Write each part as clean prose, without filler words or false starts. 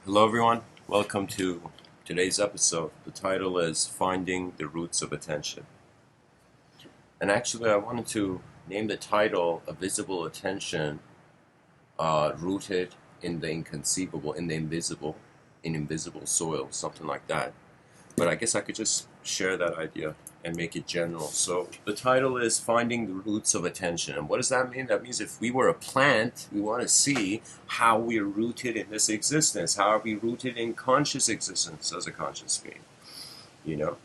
Hello, everyone. Welcome to today's episode. The title is Finding the Roots of Attention. And actually, I wanted to name the title A Visible Attention Rooted in the Inconceivable, in the Invisible, in Invisible Soil, something like that. But I guess I could just share that idea and make it general. So the title is Finding the Roots of Attention. And what does that mean? That means if we were a plant, we want to see how we are rooted in this existence. How are we rooted in conscious existence as a conscious being? You know?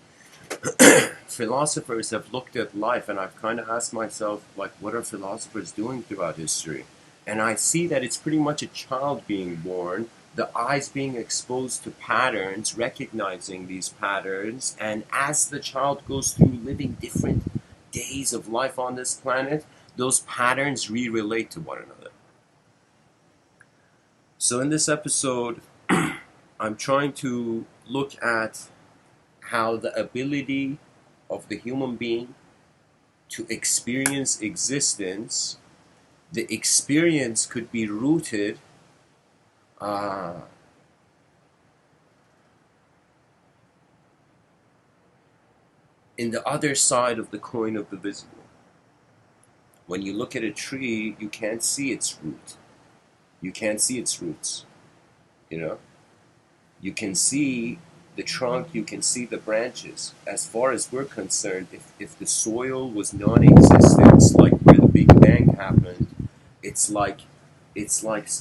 Philosophers have looked at life, and I've kind of asked myself, like, what are philosophers doing throughout history? And I see that it's pretty much a child being born, the eyes being exposed to patterns, recognizing these patterns, and as the child goes through living different days of life on this planet, those patterns re-relate to one another. So in this episode, I'm trying to look at how the ability of the human being to experience existence, the experience could be rooted uh, in the other side of the coin of the visible. When you look at a tree, you can't see its root. You can't see its roots. You know, you can see the trunk, you can see the branches. As far as we're concerned, if the soil was non-existence, like where the Big Bang happened, it's like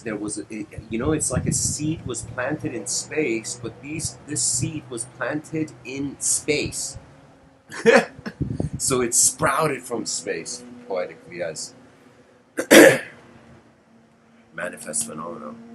there was it's like a seed was planted in space, but this seed was planted in space. So it sprouted from space, poetically, as manifest phenomenon.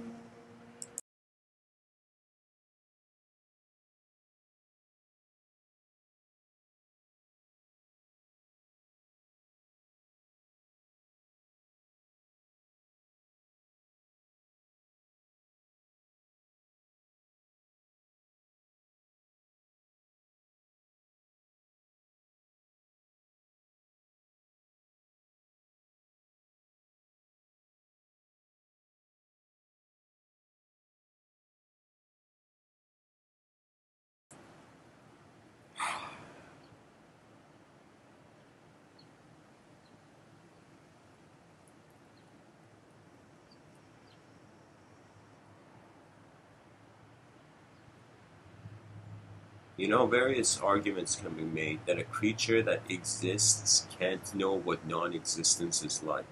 Various arguments can be made that a creature that exists can't know what non-existence is like.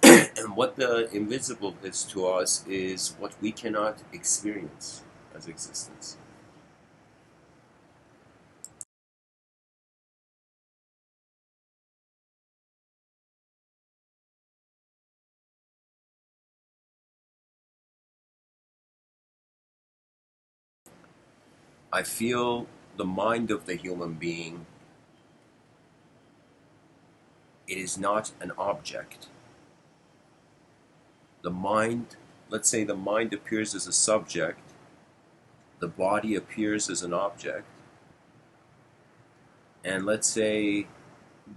And what the invisible is to us is what we cannot experience as existence. I feel the mind of the human being, it is not an object. The mind, let's say the mind appears as a subject, the body appears as an object, and let's say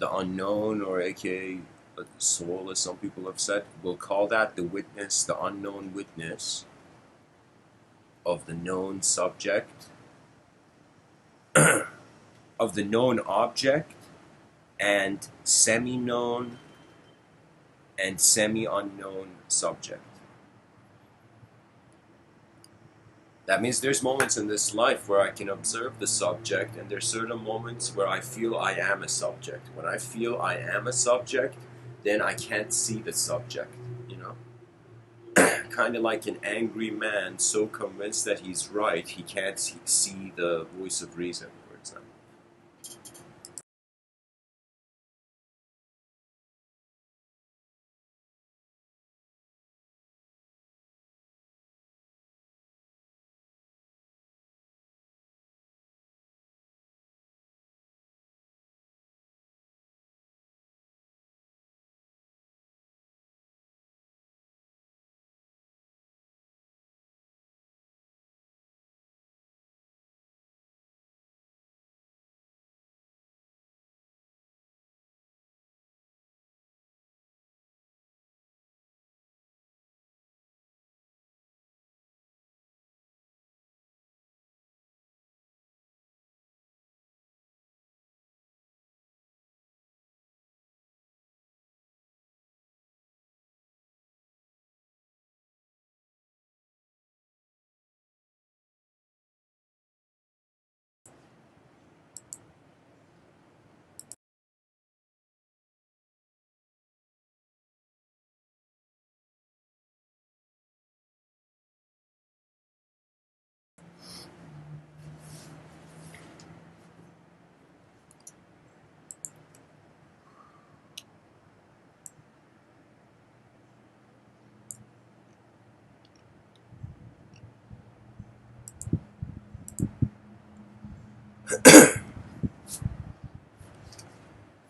the unknown, or aka the soul, as some people have said, we'll call that the witness, the unknown witness of the known subject, of the known object, and semi-known and semi-unknown subject. That means there's moments in this life where I can observe the subject, and there's certain moments where I feel I am a subject. When I feel I am a subject, then I can't see the subject, you know? Kind of like an angry man so convinced that he's right, he can't see the voice of reason, for example.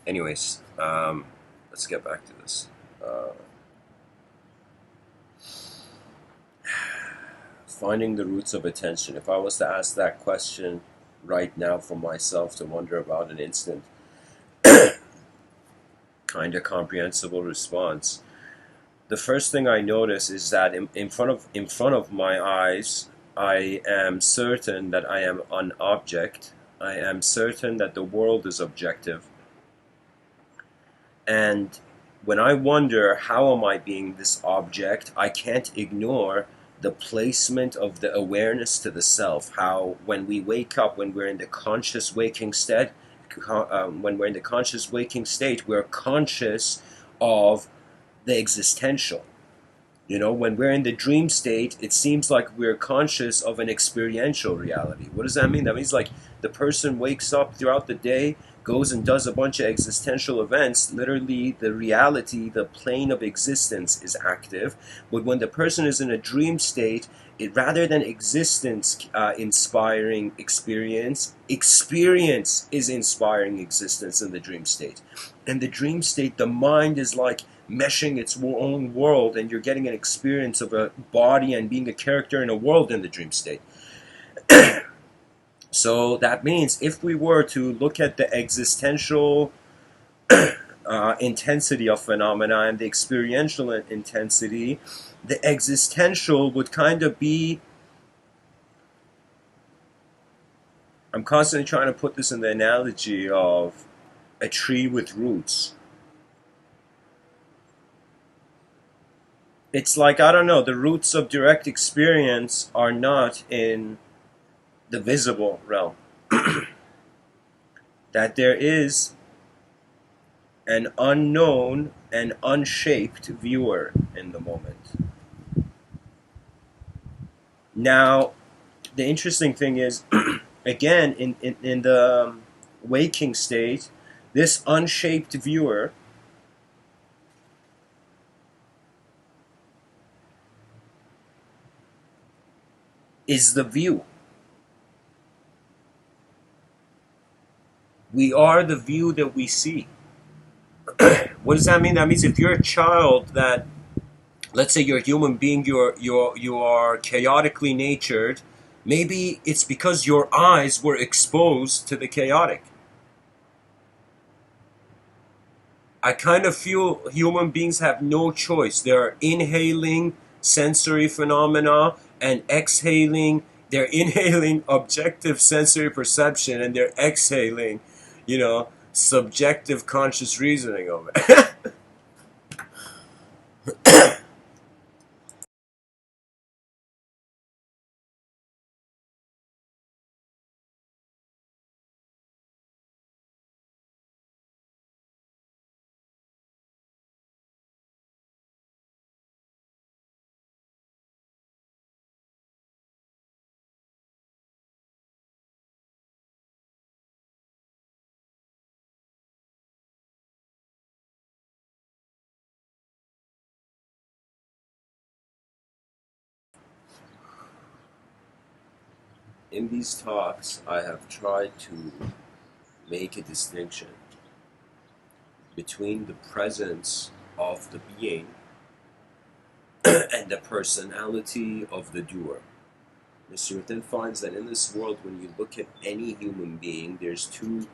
Anyways, let's get back to this. Finding the roots of attention. If I was to ask that question right now for myself to wonder about an instant, kind of comprehensible response. The first thing I notice is that in front of my eyes, I am certain that I am an object. I am certain that the world is objective. And when I wonder how am I being this object, I can't ignore the placement of the awareness to the self. How when we wake up, when we're in the conscious waking state, we're conscious of the existential. You know, when we're in the dream state, it seems like we're conscious of an experiential reality. What does that mean? That means like the person wakes up throughout the day, goes and does a bunch of existential events. Literally, the reality, the plane of existence is active. But when the person is in a dream state, it rather than existence inspiring experience is inspiring existence in the dream state. In the dream state, the mind is like meshing its own world, and you're getting an experience of a body and being a character in a world in the dream state. So that means if we were to look at the existential intensity of phenomena and the experiential intensity, the existential would kind of be, I'm constantly trying to put this in the analogy of a tree with roots. It's like, I don't know, the roots of direct experience are not in the visible realm. That there is an unknown and unshaped viewer in the moment. Now, the interesting thing is, again, in the waking state, this unshaped viewer is the view. We are the view that we see. What does that mean? That means if you're a child that, let's say you're a human being, you are chaotically natured, maybe it's because your eyes were exposed to the chaotic. I kind of feel human beings have no choice. They're inhaling sensory phenomena and exhaling. They're inhaling objective sensory perception, and they're exhaling, subjective conscious reasoning of it. In these talks, I have tried to make a distinction between the presence of the being and the personality of the doer. Mr.Within finds that in this world, when you look at any human being, there's two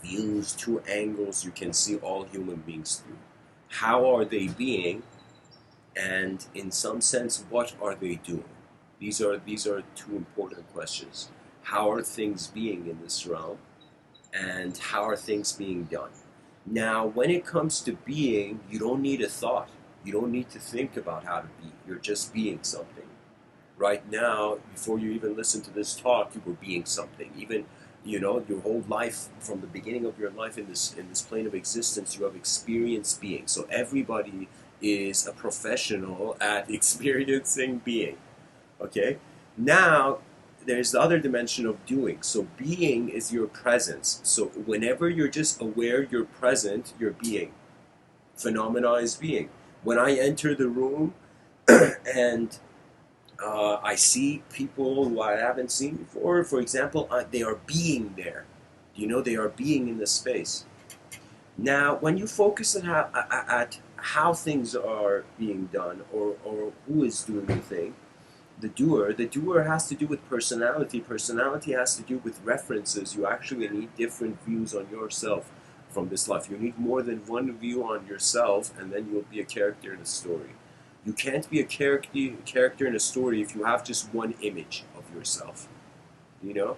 views, two angles you can see all human beings through. How are they being? And in some sense, what are they doing? These are two important questions. How are things being in this realm? And how are things being done? Now, when it comes to being, you don't need a thought. You don't need to think about how to be. You're just being something. Right now, before you even listen to this talk, you were being something. Even, your whole life, from the beginning of your life in this plane of existence, you have experienced being. So everybody is a professional at experiencing being. Okay? Now, there's the other dimension of doing. So being is your presence. So whenever you're just aware you're present, you're being. Phenomena is being. When I enter the room and I see people who I haven't seen before. For example, they are being there. They are being in the space. Now, when you focus at how things are being done, or who is doing the thing, the doer has to do with personality. Personality has to do with references. You actually need different views on yourself from this life. You need more than one view on yourself, and then you'll be a character in a story. You can't be a character in a story if you have just one image of yourself. You know?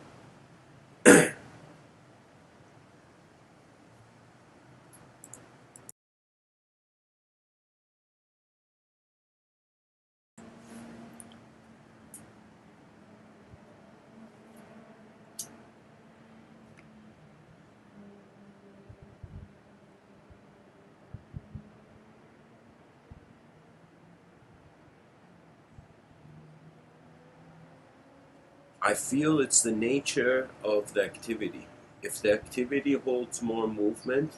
I feel it's the nature of the activity. If the activity holds more movement,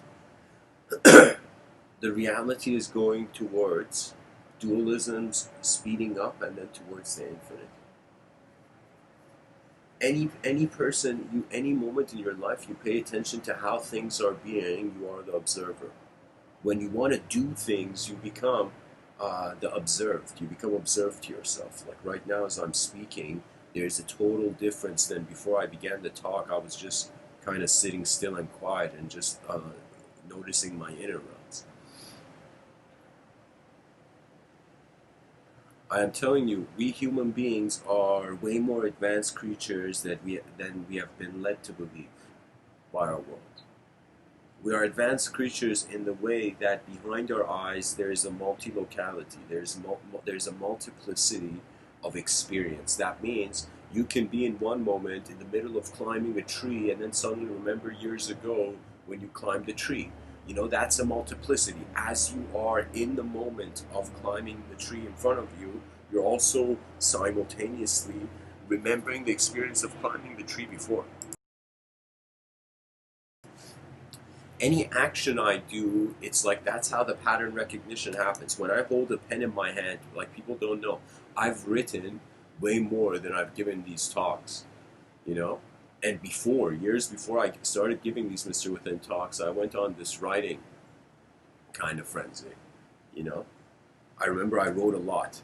the reality is going towards dualisms speeding up and then towards the infinite. Any person, any moment in your life, you pay attention to how things are being, you are the observer. When you want to do things, you become the observed. You become observed to yourself. Like right now, as I'm speaking, there's a total difference than before I began to talk. I was just kind of sitting still and quiet and just noticing my inner realms. I am telling you, we human beings are way more advanced creatures than we have been led to believe by our world. We are advanced creatures in the way that behind our eyes there is a multi-locality, there's a multiplicity of experience. That means you can be in one moment in the middle of climbing a tree and then suddenly remember years ago when you climbed a tree. That's a multiplicity. As you are in the moment of climbing the tree in front of you, you're also simultaneously remembering the experience of climbing the tree before. Any action I do, it's like that's how the pattern recognition happens. When I hold a pen in my hand, like people don't know, I've written way more than I've given these talks, you know? And years before I started giving these Mr. Within talks, I went on this writing kind of frenzy, you know? I remember I wrote a lot.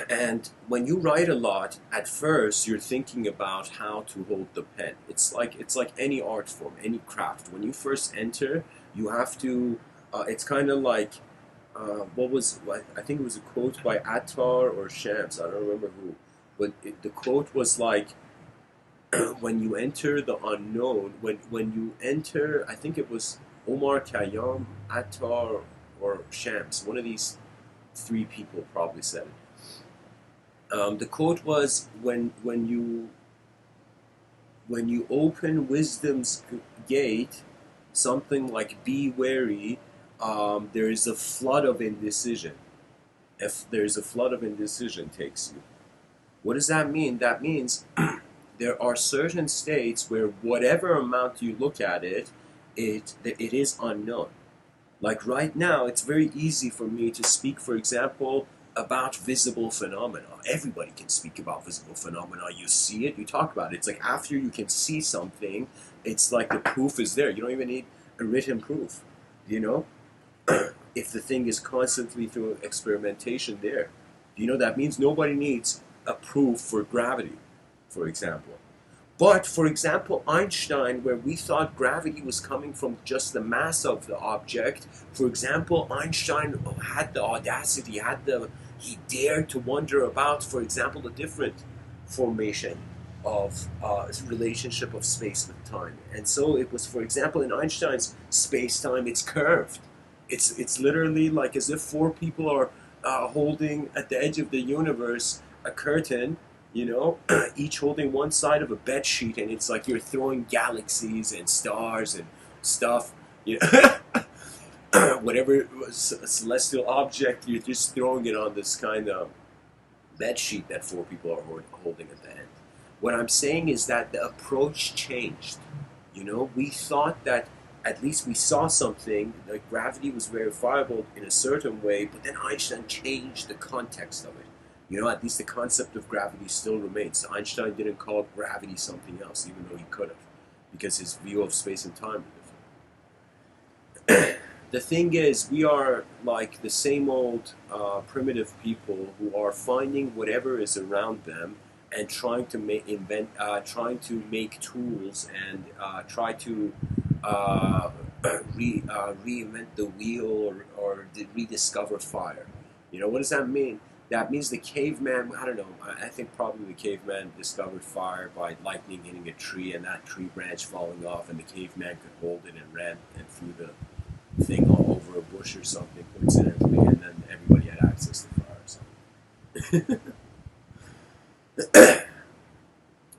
And when you write a lot, at first you're thinking about how to hold the pen. It's like any art form, any craft. When you first enter, you have to. It's kind of like I think it was a quote by Attar or Shams. I don't remember who, but the quote was like, when you enter the unknown, when you enter, I think it was Omar Khayyam, Attar, or Shams. One of these three people probably said it. The quote was, when you open wisdom's gate, something like be wary. There is a flood of indecision. If there's a flood of indecision takes you, what does that mean? That means there are certain states where whatever amount you look at it is unknown. Like right now, it's very easy for me to speak, for example, about visible phenomena. Everybody can speak about visible phenomena. You see it, you talk about it. It's like after you can see something, it's like the proof is there. You don't even need a written proof, you know? If the thing is constantly through experimentation there. That means nobody needs a proof for gravity, for example. But, for example, Einstein, where we thought gravity was coming from just the mass of the object, for example, Einstein had the audacity, he dared to wonder about, for example, the different formation of relationship of space with time. And so it was, for example, in Einstein's space-time, it's curved. It's literally like as if four people are holding at the edge of the universe a curtain, each holding one side of a bed sheet, and it's like you're throwing galaxies and stars and stuff, whatever celestial object, you're just throwing it on this kind of bed sheet that four people are holding at the end. What I'm saying is that the approach changed. We thought that at least we saw something, that gravity was verifiable in a certain way, but then Einstein changed the context of it. At least the concept of gravity still remains. Einstein didn't call gravity something else, even though he could have, because his view of space and time is different. The thing is, we are like the same old primitive people who are finding whatever is around them and trying to trying to make tools and try to uh, reinvent the wheel or rediscover fire. What does that mean? That means the caveman, I don't know, I think probably the caveman discovered fire by lightning hitting a tree and that tree branch falling off, and the caveman could hold it and ran and threw the thing all over a bush or something coincidentally, and then everybody had access to fire or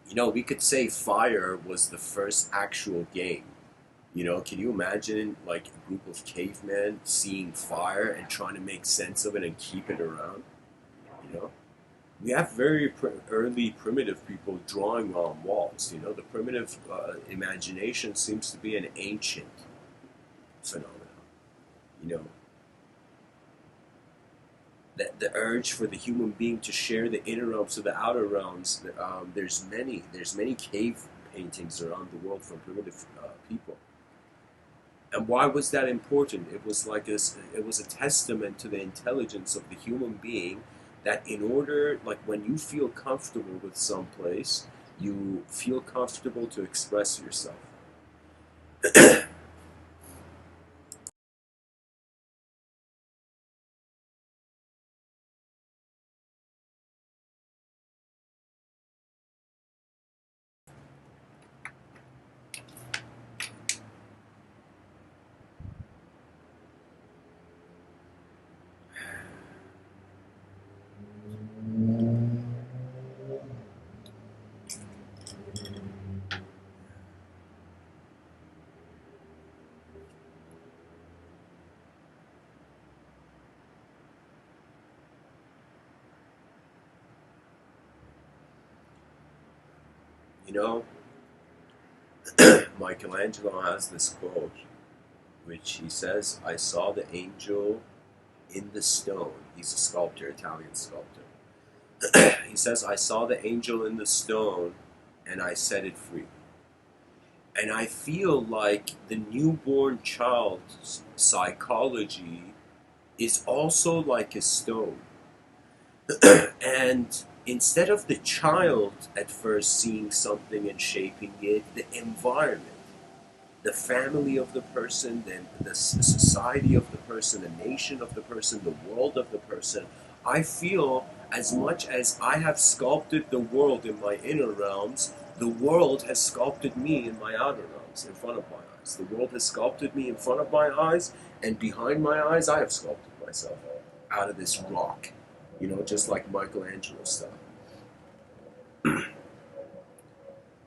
something. We could say fire was the first actual game. Can you imagine like a group of cavemen seeing fire and trying to make sense of it and keep it around? You know, we have very early primitive people drawing on walls. The primitive imagination seems to be an ancient phenomenon. You know, the urge for the human being to share the inner realms to the outer realms. There's many cave paintings around the world from primitive people. And why was that important? It was a testament to the intelligence of the human being, that in order, like when you feel comfortable with some place, you feel comfortable to express yourself. You know, Michelangelo has this quote, which he says, "I saw the angel in the stone." He's a sculptor, Italian sculptor. He says, "I saw the angel in the stone and I set it free." And I feel like the newborn child's psychology is also like a stone. And instead of the child at first seeing something and shaping it, the environment, the family of the person, then the society of the person, the nation of the person, the world of the person. I feel as much as I have sculpted the world in my inner realms, the world has sculpted me in my outer realms, in front of my eyes. The world has sculpted me in front of my eyes, and behind my eyes, I have sculpted myself out of this rock, just like Michelangelo stuff.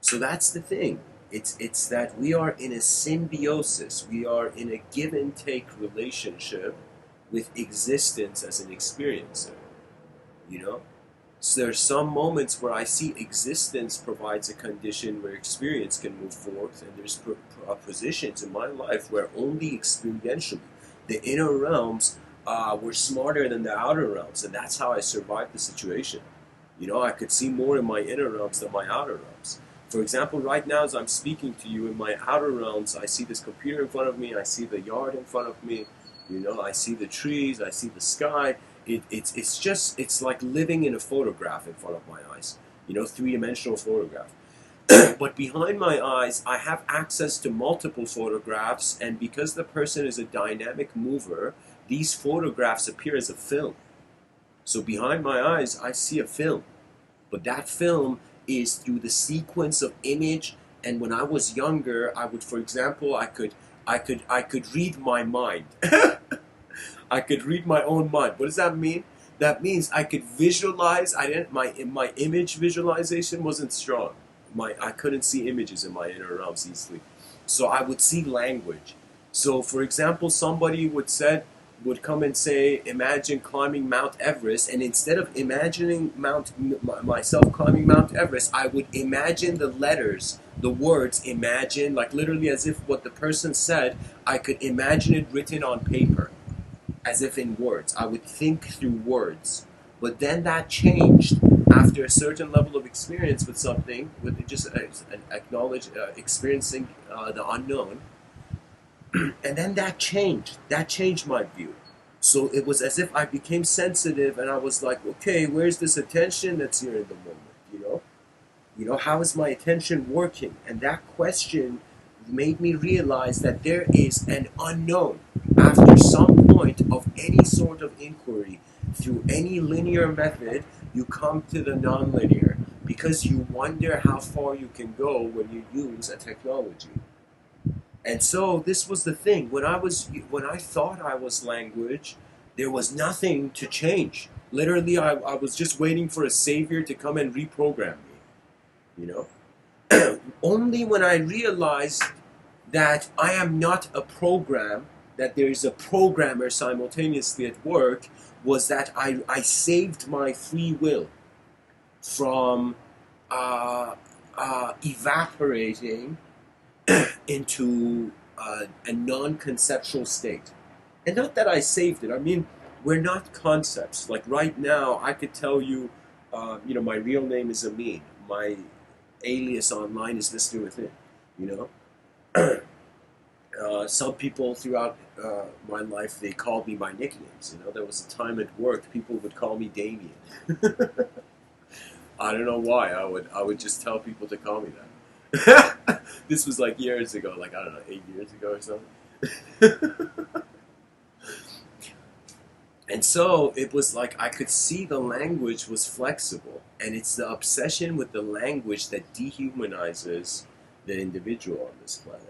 So that's the thing. It's that we are in a symbiosis. We are in a give and take relationship with existence as an experiencer. You know, so there are some moments where I see existence provides a condition where experience can move forth, and there's positions in my life where only experientially the inner realms were smarter than the outer realms, and that's how I survived the situation. I could see more in my inner realms than my outer realms. For example, right now as I'm speaking to you, in my outer realms, I see this computer in front of me, I see the yard in front of me, I see the trees, I see the sky. It's like living in a photograph in front of my eyes, three-dimensional photograph. But behind my eyes, I have access to multiple photographs, and because the person is a dynamic mover, these photographs appear as a film. So behind my eyes, I see a film. But that film is through the sequence of image. And when I was younger, I would, for example, I could read my mind. I could read my own mind. What does that mean? That means I could visualize. My image visualization wasn't strong. I couldn't see images in my inner realms easily. So I would see language. So for example, somebody would come and say, imagine climbing Mount Everest, and instead of imagining myself climbing Mount Everest, I would imagine the letters, the words, imagine, like literally as if what the person said, I could imagine it written on paper, as if in words. I would think through words. But then that changed after a certain level of experience with something, with just acknowledge experiencing the unknown, and then that changed. That changed my view. So it was as if I became sensitive, and I was like, okay, where's this attention that's here in the moment? How is my attention working? And that question made me realize that there is an unknown after some point of any sort of inquiry. Through any linear method, you come to the nonlinear because you wonder how far you can go when you use a technology. And so this was the thing. When I thought I was language, there was nothing to change. Literally, I was just waiting for a savior to come and reprogram me. Only when I realized that I am not a program, that there is a programmer simultaneously at work, was that I saved my free will from evaporating into a non-conceptual state. And not that I saved it. I mean, we're not concepts. Like right now, I could tell you, my real name is Amin. My alias online is Mr.Within. Some people throughout my life, they called me my nicknames. There was a time at work, people would call me Damien. I don't know why. I would just tell people to call me that. This was like years ago, like, I don't know, 8 years ago or something. And so it was like I could see the language was flexible, and it's the obsession with the language that dehumanizes the individual on this planet.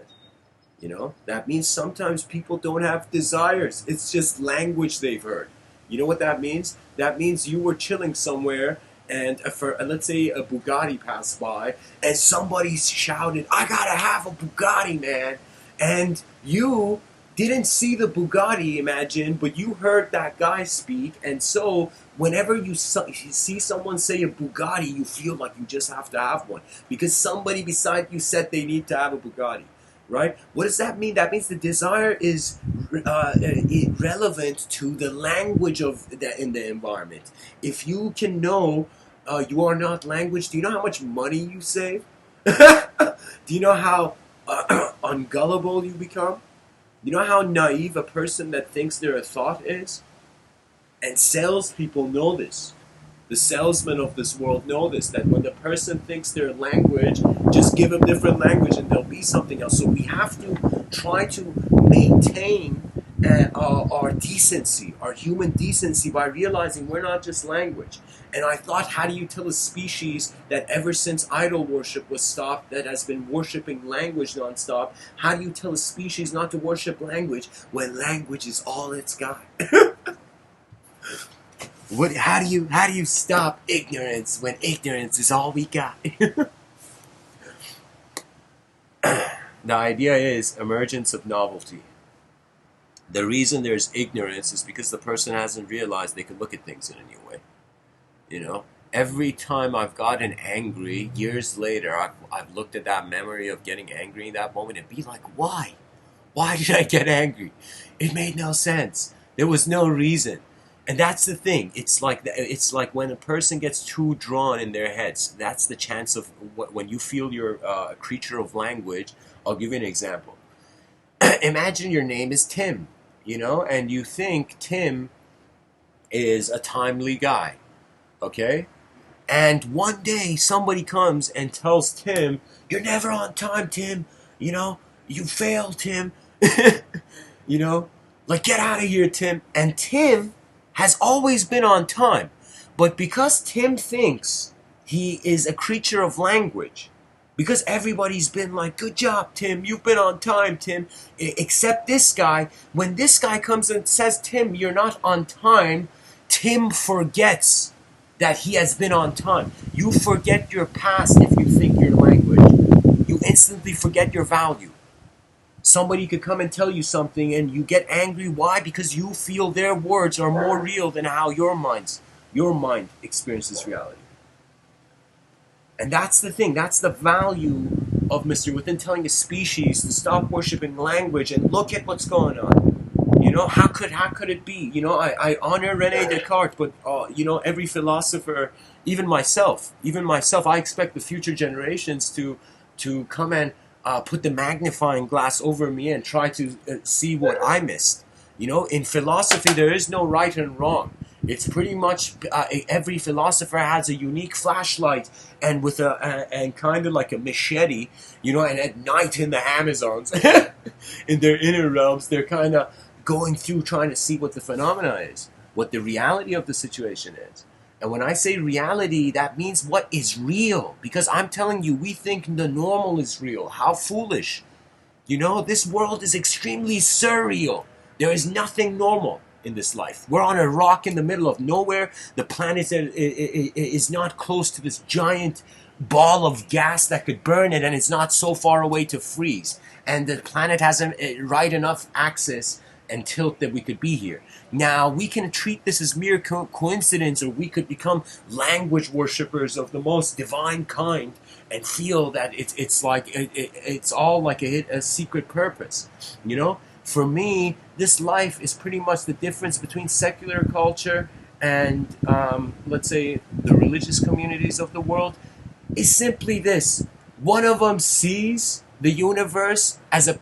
That means sometimes people don't have desires. It's just language they've heard. You know what that means? That means you were chilling somewhere, and let's say a Bugatti passed by, and somebody shouted, "I gotta have a Bugatti, man!" And you didn't see the Bugatti, imagine, but you heard that guy speak, and so whenever you see someone say a Bugatti, you feel like you just have to have one, because somebody beside you said they need to have a Bugatti, right? What does that mean? That means the desire is relevant to the language in the environment. If you can know you are not language, do you know how much money you save? Do you know how ungullible you become? You know how naive a person that thinks they're a thought is? And salespeople know this. The salesmen of this world know this, that when the person thinks they're language, just give them different language and they'll be something else. So we have to try to maintain our decency, our human decency, by realizing we're not just language. And I thought, how do you tell a species that ever since idol worship was stopped, that has been worshiping language nonstop, how do you tell a species not to worship language when language is all it's got? How do you stop ignorance when ignorance is all we got? The idea is emergence of novelty. The reason there's ignorance is because the person hasn't realized they can look at things in a new way. Every time I've gotten angry, years later, I've looked at that memory of getting angry in that moment and be like, why? Why did I get angry? It made no sense. There was no reason. And that's the thing. It's like when a person gets too drawn in their heads. That's the chance of when you feel you're a creature of language. I'll give you an example. Imagine your name is Tim, and you think Tim is a timely guy, okay? And one day somebody comes and tells Tim, "You're never on time, Tim. You failed, Tim. Like, get out of here, Tim." And Tim has always been on time. But because Tim thinks he is a creature of language, because everybody's been like, "Good job, Tim, you've been on time, Tim," except this guy, when this guy comes and says, "Tim, you're not on time," Tim forgets that he has been on time. You forget your past if you think you're language. You instantly forget your value. Somebody could come and tell you something and you get angry. Why? Because you feel their words are more real than how your mind experiences reality. And that's the thing. That's the value of Mr. Within telling a species to stop worshiping language and look at what's going on. How could it be? I honor Rene Descartes, but every philosopher, even myself, I expect the future generations to come and put the magnifying glass over me and try to see what I missed. In philosophy, there is no right and wrong. It's pretty much every philosopher has a unique flashlight and with and kind of like a machete, and at night in the Amazons, in their inner realms, they're kind of going through trying to see what the phenomena is, what the reality of the situation is. And when I say reality, that means what is real. Because I'm telling you, we think the normal is real. How foolish. This world is extremely surreal. There is nothing normal in this life. We're on a rock in the middle of nowhere. The planet is not close to this giant ball of gas that could burn it, and it's not so far away to freeze. And the planet has a right enough axis and tilt that we could be here. Now, we can treat this as mere coincidence, or we could become language worshippers of the most divine kind and feel that it's all like a secret purpose. For me, this life is pretty much the difference between secular culture and, let's say, the religious communities of the world, is simply this. One of them sees the universe as a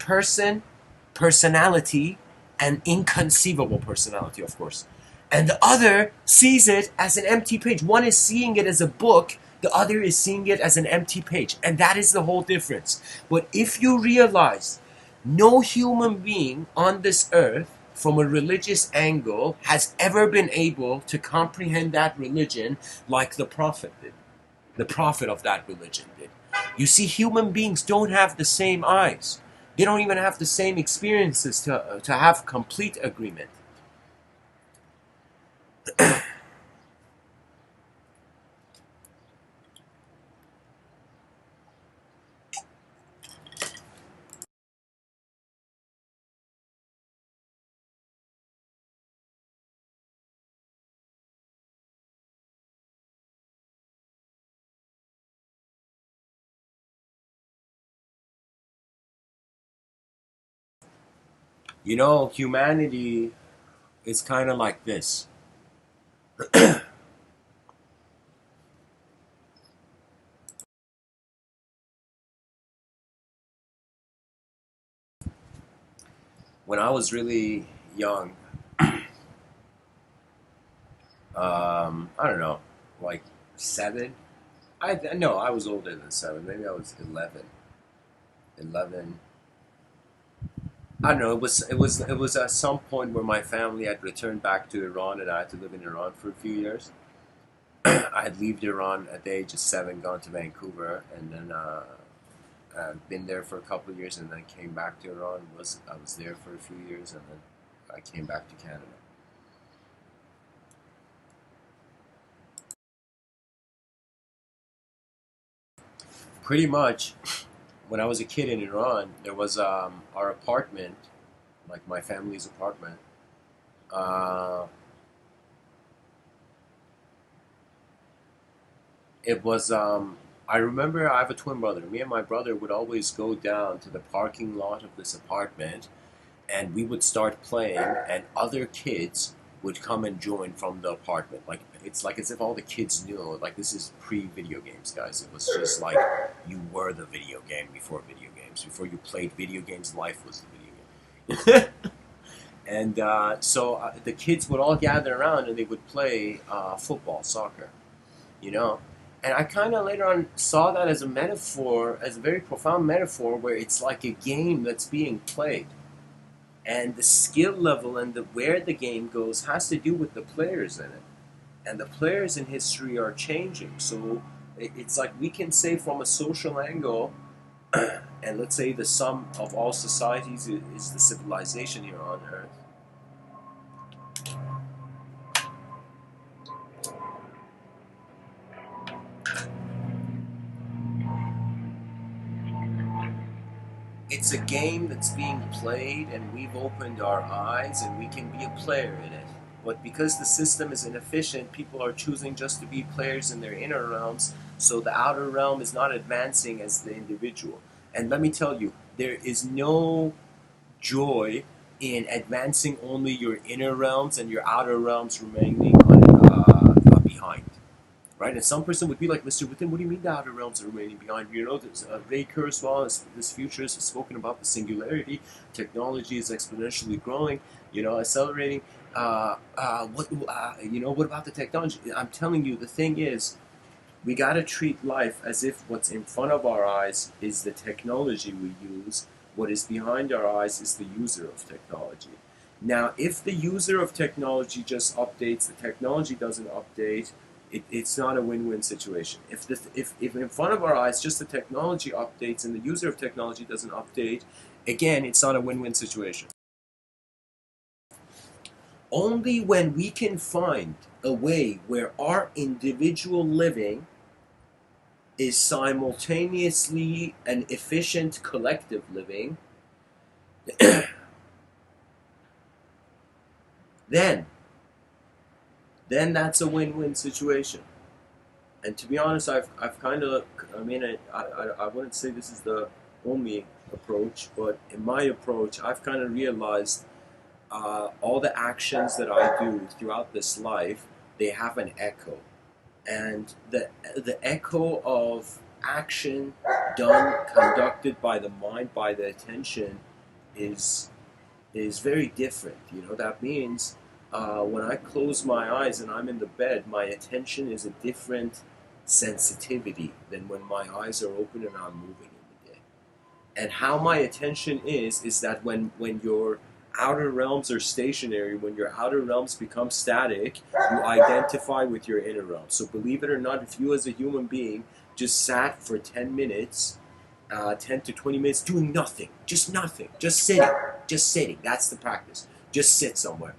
personality, an inconceivable personality, of course. And the other sees it as an empty page. One is seeing it as a book, the other is seeing it as an empty page. And that is the whole difference. But if you realize no human being on this earth, from a religious angle, has ever been able to comprehend that religion like the prophet did. The prophet of that religion did. You see, human beings don't have the same eyes. They don't even have the same experiences to have complete agreement. Humanity is kind of like this. When I was really young, I don't know, like 7. No, I was older than 7. Maybe I was 11. 11. I don't know. It was at some point where my family had returned back to Iran, and I had to live in Iran for a few years. I had left Iran at the age of 7, gone to Vancouver, and then been there for a couple of years, and then came back to Iran. I was there for a few years, and then I came back to Canada. Pretty much, when I was a kid in Iran, there was our apartment, like my family's apartment. Uh, it was. I remember I have a twin brother. Me and my brother would always go down to the parking lot of this apartment, and we would start playing, and other kids would come and join from the apartment. Like it's like as if all the kids knew. Like this is pre-video games, guys. It was just like you were the video game before video games. Before you played video games, life was the video game. And so the kids would all gather around and they would play football, soccer. You know. And I kind of later on saw that as a metaphor, as a very profound metaphor, where it's like a game that's being played. And the skill level and where the game goes has to do with the players in it. And the players in history are changing. So it's like we can say from a social angle, and let's say the sum of all societies is the civilization here on Earth. It's a game that's being played, and we've opened our eyes, and we can be a player in it. But because the system is inefficient, people are choosing just to be players in their inner realms, so the outer realm is not advancing as the individual. And let me tell you, there is no joy in advancing only your inner realms and your outer realms remaining behind. Right? And some person would be like, Mr. Within, what do you mean the outer realms are remaining behind? You know, Ray Kurzweil, this futurist, has spoken about the singularity. Technology is exponentially growing, accelerating. What about the technology? I'm telling you, the thing is, we got to treat life as if what's in front of our eyes is the technology we use. What is behind our eyes is the user of technology. Now, if the user of technology just updates, the technology doesn't update, it's not a win-win situation. If in front of our eyes just the technology updates and the user of technology doesn't update, again, it's not a win-win situation. Only when we can find a way where our individual living is simultaneously an efficient collective living, then that's a win-win situation. And to be honest, I've kind of, I wouldn't say this is the only approach, but in my approach, I've kind of realized all the actions that I do throughout this life, they have an echo. And the echo of action done, conducted by the mind, by the attention, is very different. That means when I close my eyes and I'm in the bed, my attention is a different sensitivity than when my eyes are open and I'm moving in the day. And how my attention is that when your outer realms are stationary, when your outer realms become static, you identify with your inner realms. So believe it or not, if you as a human being just sat for 10 minutes, 10 to 20 minutes doing nothing, just sitting, that's the practice. Just sit somewhere.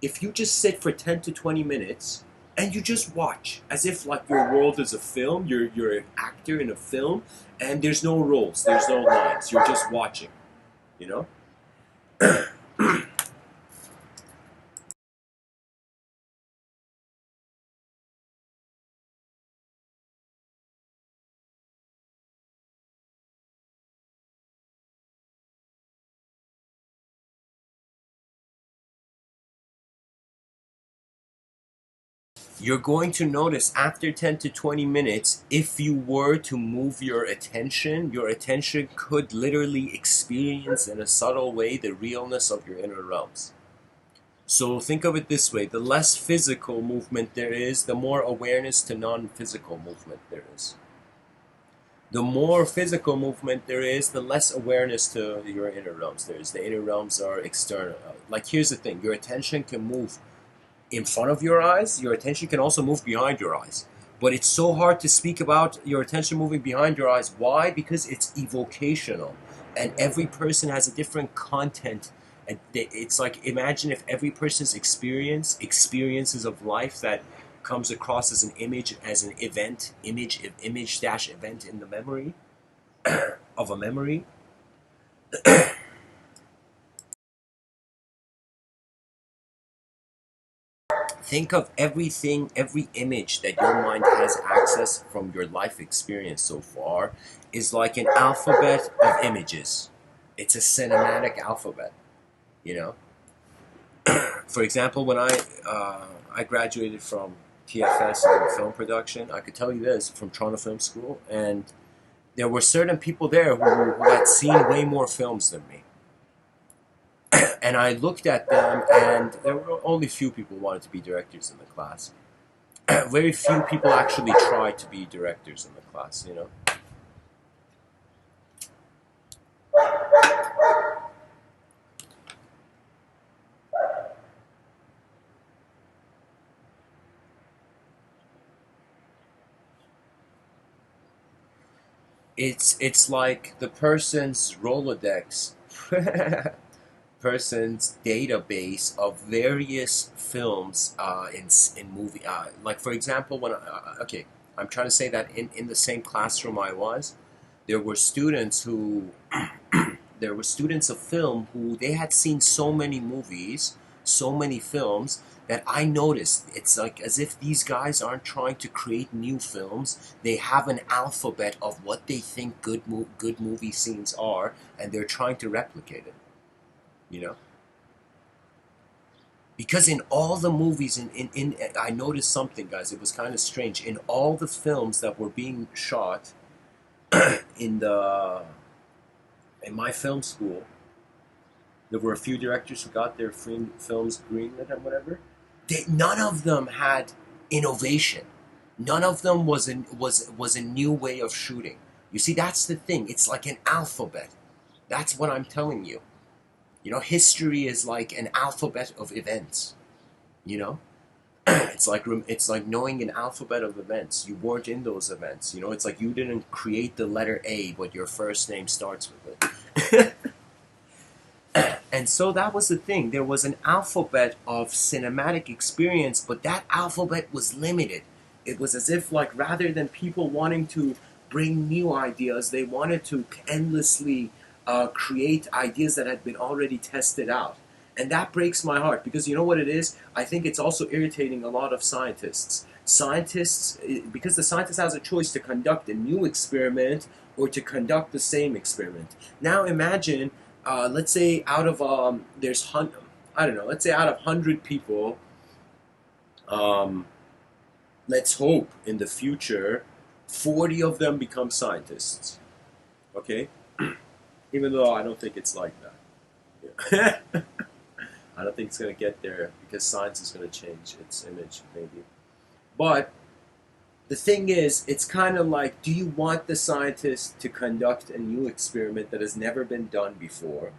If you just sit for 10 to 20 minutes and you just watch as if like your world is a film, you're an actor in a film, and there's no roles, there's no lines, you're just watching, you know? You're going to notice after 10 to 20 minutes, if you were to move your attention could literally experience in a subtle way the realness of your inner realms. So think of it this way: the less physical movement there is, the more awareness to non-physical movement there is. The more physical movement there is, the less awareness to your inner realms there is. The inner realms are external. Like, here's the thing: your attention can move in front of your eyes, your attention can also move behind your eyes. But it's so hard to speak about your attention moving behind your eyes. Why? Because it's evocational. And every person has a different content. And it's like, imagine if every person's experiences of life that comes across as an image, as an event, image dash event in the memory of a memory. Think of everything, every image that your mind has access from your life experience so far is like an alphabet of images. It's a cinematic alphabet, you know. For example, when I graduated from TFS in film production, I could tell you this from Toronto Film School, and there were certain people there who had seen way more films than me. And I looked at them, and there were only few people who wanted to be directors in the class. Very few people actually tried to be directors in the class, you know. It's like the person's Rolodex, person's database of various films in movie. Like, for example, okay, I'm trying to say that in the same classroom I was, there were students who there were students of film who they had seen so many movies, so many films, that I noticed. It's like as if these guys aren't trying to create new films. They have an alphabet of what they think good movie scenes are, and they're trying to replicate it. You know, because in all the movies, in I noticed something, guys. It was kind of strange. In all the films that were being shot in the in my film school, there were a few directors who got their films greenlit and whatever. None of them had innovation. None of them was a new way of shooting. You see, that's the thing. It's like an alphabet. That's what I'm telling you. You know, history is like an alphabet of events. You know, it's like knowing an alphabet of events. You weren't in those events. You know, it's like you didn't create the letter A, but your first name starts with it. And so that was the thing. There was an alphabet of cinematic experience, but that alphabet was limited. It was as if, like, rather than people wanting to bring new ideas, they wanted to endlessly create ideas that had been already tested out. And that breaks my heart because you know what it is? I think it's also irritating a lot of scientists. Because the scientist has a choice to conduct a new experiment or to conduct the same experiment. Now imagine let's say out of I don't know. Let's say out of 100 people, um, let's hope in the future, 40 of them become scientists. Okay, even though I don't think it's like that. Yeah. I don't think it's gonna get there because science is gonna change its image, maybe. But the thing is, it's kind of like, do you want the scientist to conduct a new experiment that has never been done before?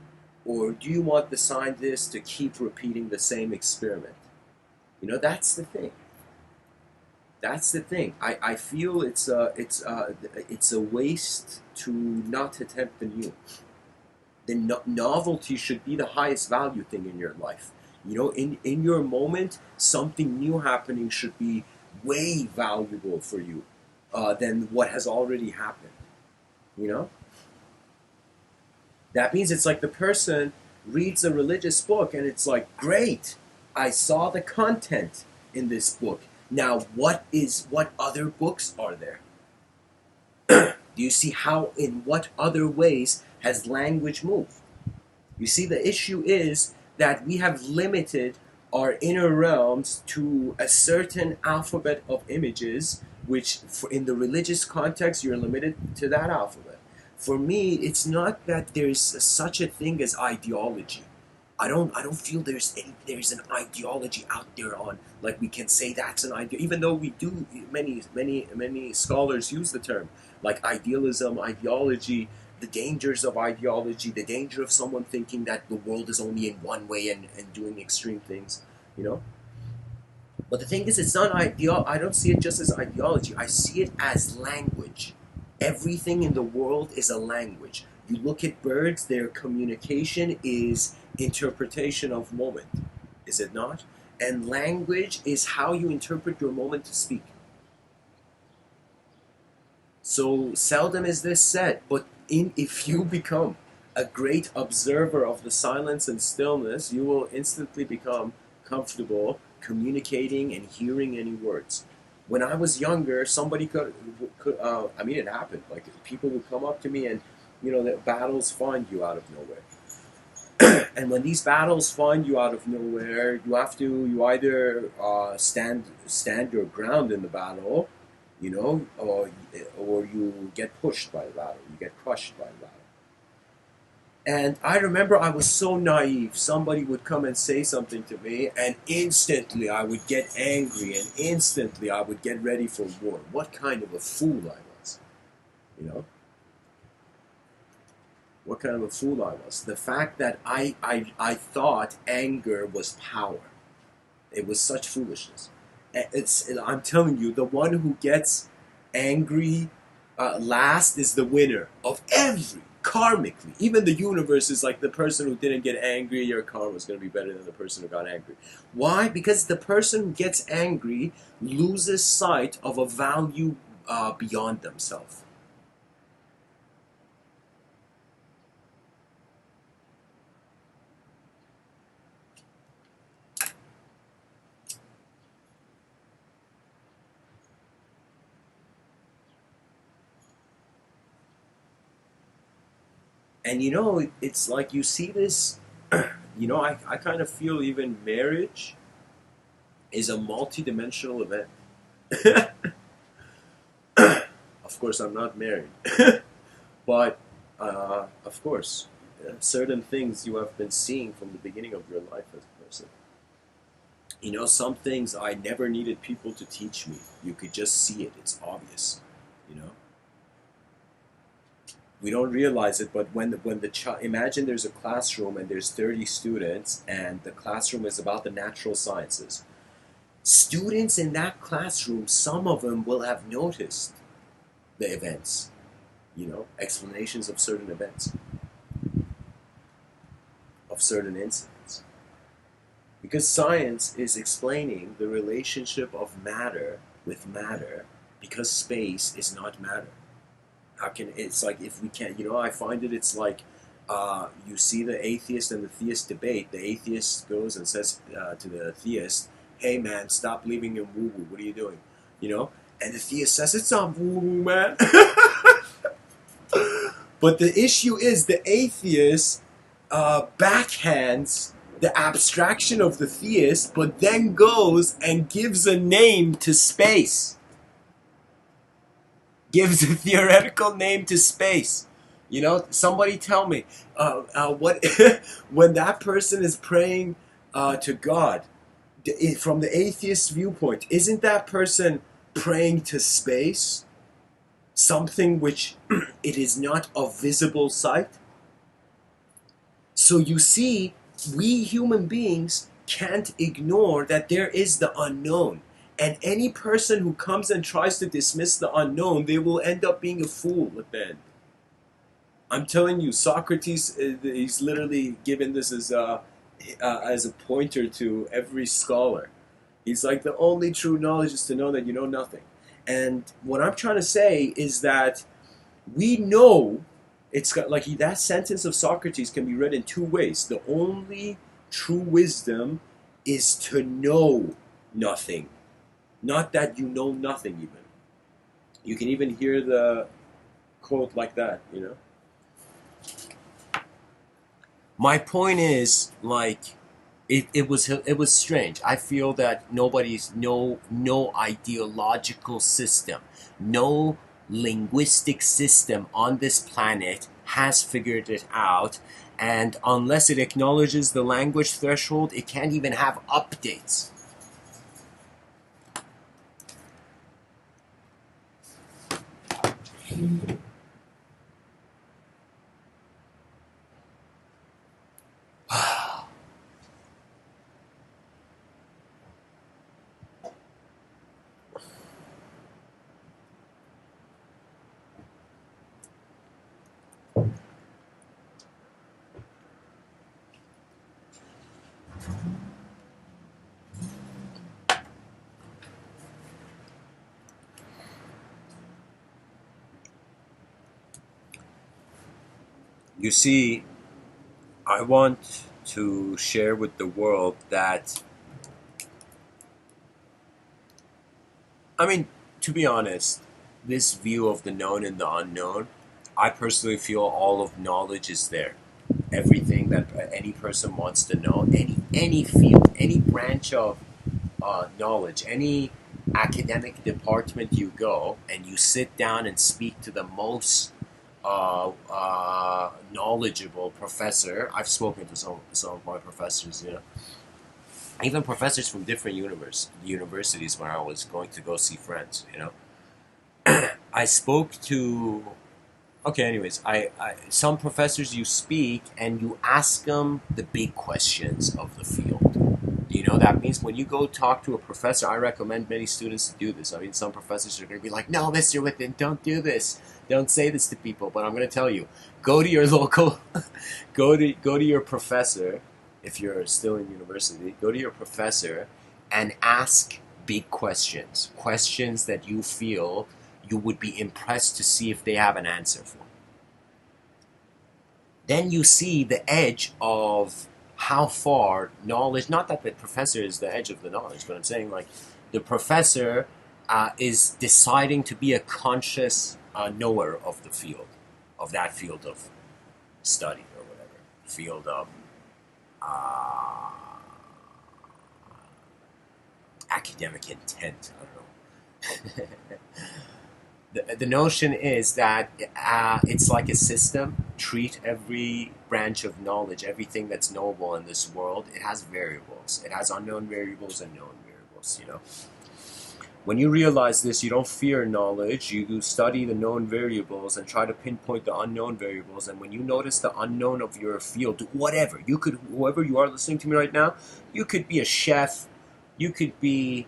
Or do you want the scientist to keep repeating the same experiment? You know, that's the thing. That's the thing. I feel it's a waste to not attempt the new. The novelty should be the highest value thing in your life. You know, in your moment, something new happening should be way valuable for you than what has already happened. You know? That means it's like the person reads a religious book and it's like, great, I saw the content in this book. Now, what other books are there? Do you see how, in what other ways has language moved? You see, the issue is that we have limited our inner realms to a certain alphabet of images, which in the religious context, you're limited to that alphabet. For me, it's not that there's such a thing as ideology. I don't feel there's an ideology out there on like we can say that's an idea, even though we do many scholars use the term like idealism, ideology, the dangers of ideology, the danger of someone thinking that the world is only in one way and doing extreme things, you know. But the thing is, it's not ideal. I don't see it just as ideology. I see it as language. Everything in the world is a language. You look at birds, their communication is interpretation of moment, is it not? And language is how you interpret your moment to speak. So seldom is this said, but if you become a great observer of the silence and stillness, you will instantly become comfortable communicating and hearing any words. When I was younger, somebody could I mean, it happened. Like people would come up to me, and you know that battles find you out of nowhere. And when these battles find you out of nowhere, you either stand your ground in the battle, you know, or you get pushed by the battle, you get crushed by the battle. And I remember I was so naive. Somebody would come and say something to me, and instantly I would get angry, and instantly I would get ready for war. What kind of a fool I was, you know? What kind of a fool I was. The fact that I thought anger was power. It was such foolishness. I'm telling you, the one who gets angry last is the winner of every karmically. Even the universe is like the person who didn't get angry. Your karma is going to be better than the person who got angry. Why? Because the person who gets angry loses sight of a value beyond themselves. And it's like you see this, I kind of feel even marriage is a multi-dimensional event. Of course, I'm not married, but of course, certain things you have been seeing from the beginning of your life as a person. Some things I never needed people to teach me. You could just see it. It's obvious. You know, we don't realize it, but when the child, imagine there's a classroom and there's 30 students, and the classroom is about the natural sciences. Students in that classroom, some of them will have noticed the events, explanations of certain events, of certain incidents. Because science is explaining the relationship of matter with matter, because space is not matter. It's like, if we can't, I find it's like, you see the atheist and the theist debate. The atheist goes and says to the theist, "Hey man, stop believing in woo-woo. What are you doing?" And the theist says, "It's not woo-woo, man." But the issue is the atheist backhands the abstraction of the theist, but then goes and gives a name to space. Gives a theoretical name to space. Somebody tell me, what when that person is praying to God, from the atheist viewpoint, isn't that person praying to space? Something which it is not a visible sight? So you see, we human beings can't ignore that there is the unknown. And any person who comes and tries to dismiss the unknown, they will end up being a fool at the end. I'm telling you, Socrates, he's literally given this as a pointer to every scholar. He's like, the only true knowledge is to know that you know nothing. And what I'm trying to say is that we know, it's got like, that sentence of Socrates can be read in two ways. The only true wisdom is to know nothing. Not that you know nothing even. You can even hear the quote like that, My point is, like, it was strange. I feel that no ideological system, no linguistic system on this planet has figured it out, and unless it acknowledges the language threshold, it can't even have updates. You see, I want to share with the world that, I mean, to be honest, this view of the known and the unknown, I personally feel all of knowledge is there. Everything that any person wants to know, any field, any branch of knowledge, any academic department you go and you sit down and speak to the most knowledgeable professor. I've spoken to some of my professors, even professors from different universities when I was going to go see friends, I spoke to. Okay, anyways, some professors, you speak and you ask them the big questions of the field. That means when you go talk to a professor, I recommend many students to do this. I mean, some professors are going to be like, "No, Mr. Within, don't do this. Don't say this to people." But I'm going to tell you, go to your local, go to your professor. If you're still in university, go to your professor and ask big questions that you feel you would be impressed to see if they have an answer for. Then you see the edge of how far knowledge, not that the professor is the edge of the knowledge, but I'm saying, like, the professor is deciding to be a conscious knower of the field, of that field of study or whatever, field of uh, academic intent. I don't know. The notion is that it's like a system. Treat every branch of knowledge, everything that's knowable in this world, it has variables. It has unknown variables and known variables, you know. When you realize this, you don't fear knowledge. You study the known variables and try to pinpoint the unknown variables. And when you notice the unknown of your field, whatever, you could, whoever you are listening to me right now, you could be a chef, you could be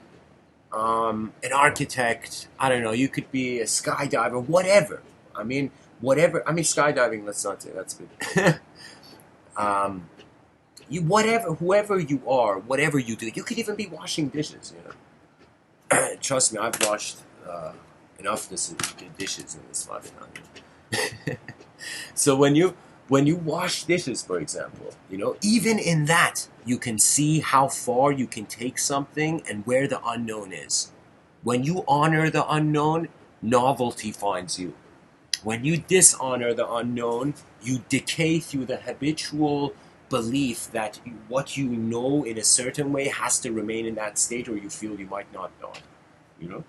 an architect, I don't know, you could be a skydiver, whatever. I mean, whatever. I mean, skydiving, let's not say that's good. You, whatever, whoever you are, whatever you do, you could even be washing dishes, you know. Trust me, I've washed enough dishes in this lifetime. So when you wash dishes, for example, you know, even in that, you can see how far you can take something and where the unknown is. When you honor the unknown, novelty finds you. When you dishonor the unknown, you decay through the habitual belief that what you know in a certain way has to remain in that state, or you feel you might not know it, you know?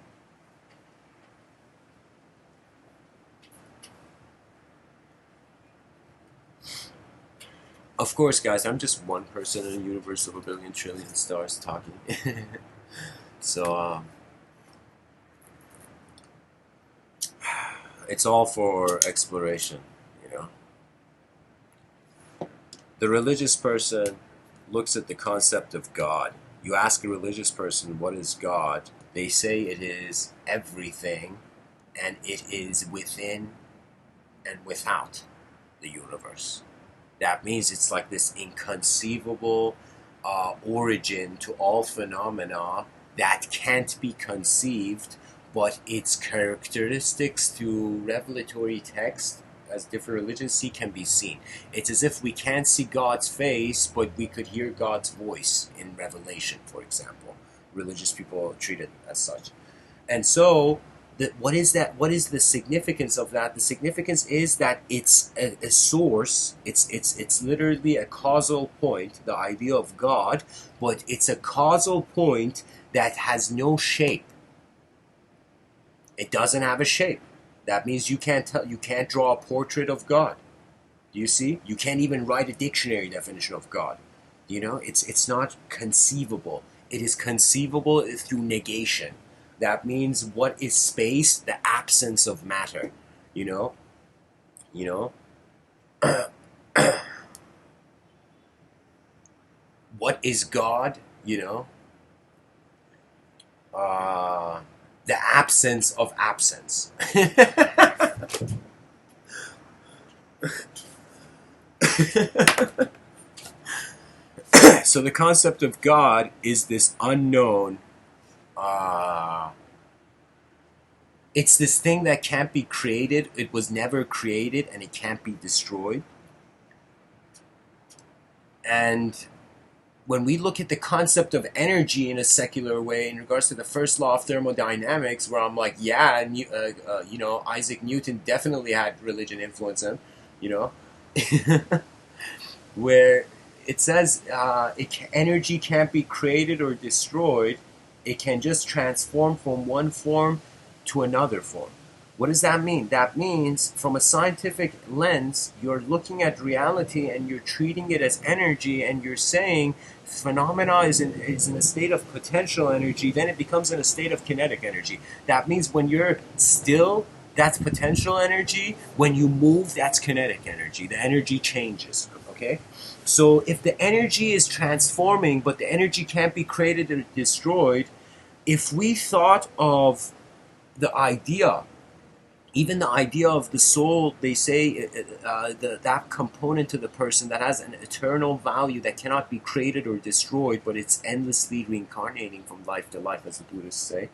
Of course, guys, I'm just one person in a universe of a billion trillion stars talking. So, it's all for exploration, you know. The religious person looks at the concept of God. You ask a religious person, what is God? They say it is everything, and it is within and without the universe. That means it's like this inconceivable origin to all phenomena that can't be conceived, but its characteristics through revelatory text, as different religions see, can be seen. It's as if we can't see God's face, but we could hear God's voice in Revelation, for example. Religious people treat it as such. And so, what is that? What is the significance of that? The significance is that it's a source. It's literally a causal point. The idea of God, but it's a causal point that has no shape. It doesn't have a shape. That means you can't draw a portrait of God. Do you see? You can't even write a dictionary definition of God. You know, it's not conceivable. It is conceivable through negation. That means what is space? The absence of matter. You know? You know? What is God? You know? The absence of absence. So the concept of God is this unknown. It's this thing that can't be created. It was never created, and it can't be destroyed. And when we look at the concept of energy in a secular way, in regards to the first law of thermodynamics, where I'm like, yeah, you know, Isaac Newton definitely had religion influence him, you know, where it says energy can't be created or destroyed. It can just transform from one form to another form. What does that mean? That means, from a scientific lens, you're looking at reality and you're treating it as energy, and you're saying phenomena is in a state of potential energy, then it becomes in a state of kinetic energy. That means when you're still, that's potential energy. When you move, that's kinetic energy. The energy changes, okay? So if the energy is transforming, but the energy can't be created or destroyed, if we thought of the idea, even the idea of the soul, they say that component to the person that has an eternal value that cannot be created or destroyed, but it's endlessly reincarnating from life to life, as the Buddhists say.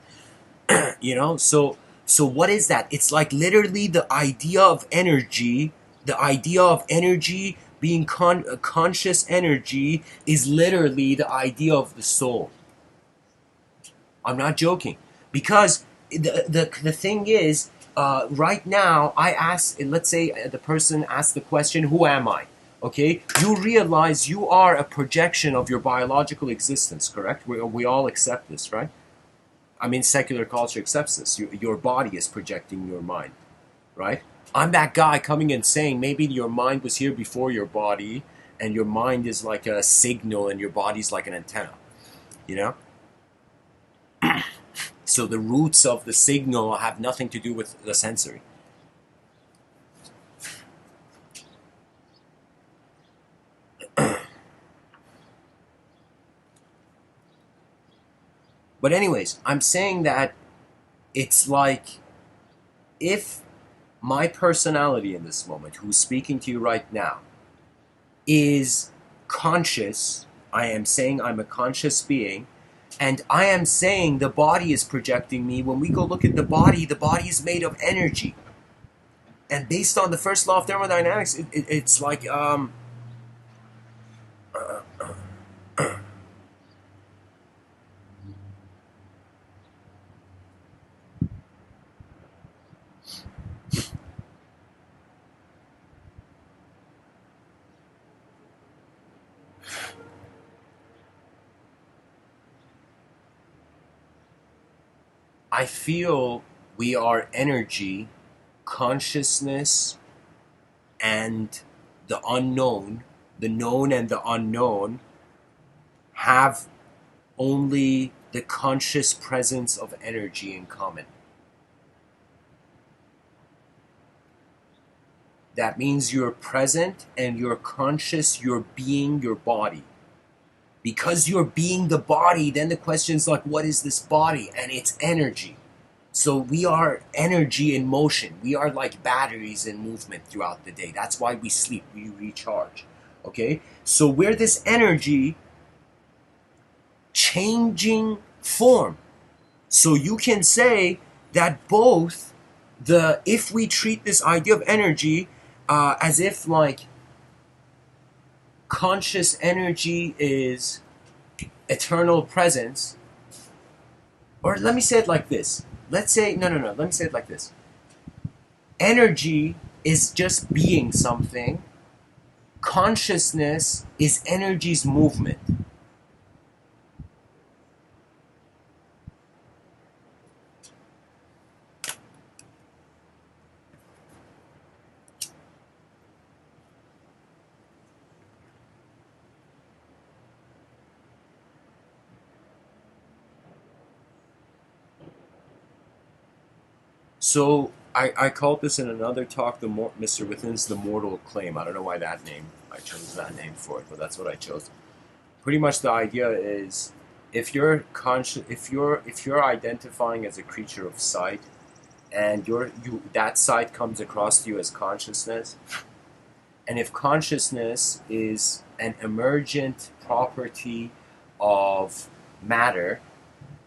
You know, so what is that? It's like literally the idea of energy. The idea of energy being conscious energy is literally the idea of the soul. I'm not joking, because the thing is, right now, I ask, let's say the person asks the question, who am I? Okay, you realize you are a projection of your biological existence, correct? We all accept this, right? I mean, secular culture accepts this. Your body is projecting your mind, right? I'm that guy coming and saying maybe your mind was here before your body, and your mind is like a signal, and your body's like an antenna, you know? So the roots of the signal have nothing to do with the sensory. But anyways, I'm saying that it's like if my personality in this moment, who's speaking to you right now, is conscious, I am saying I'm a conscious being, and I am saying the body is projecting me. When we go look at the body is made of energy. And based on the first law of thermodynamics, it's like, I feel we are energy, consciousness, and the unknown, the known and the unknown, have only the conscious presence of energy in common. That means you're present and you're conscious, you're being your body. Because you're being the body, then the question is like, what is this body? And it's energy. So we are energy in motion. We are like batteries in movement throughout the day. That's why we sleep, we recharge. Okay? So we're this energy changing form. So you can say that both if we treat this idea of energy as if like conscious energy is eternal presence, or let me say it like this. Let's say, no, let me say it like this. Energy is just being something. Consciousness is energy's movement. So I called this in another talk, Mr. Within's The Mortal Claim. I don't know why I chose that name for it, but that's what I chose. Pretty much the idea is if you're conscious, if you're identifying as a creature of sight, and that sight comes across to you as consciousness, and if consciousness is an emergent property of matter,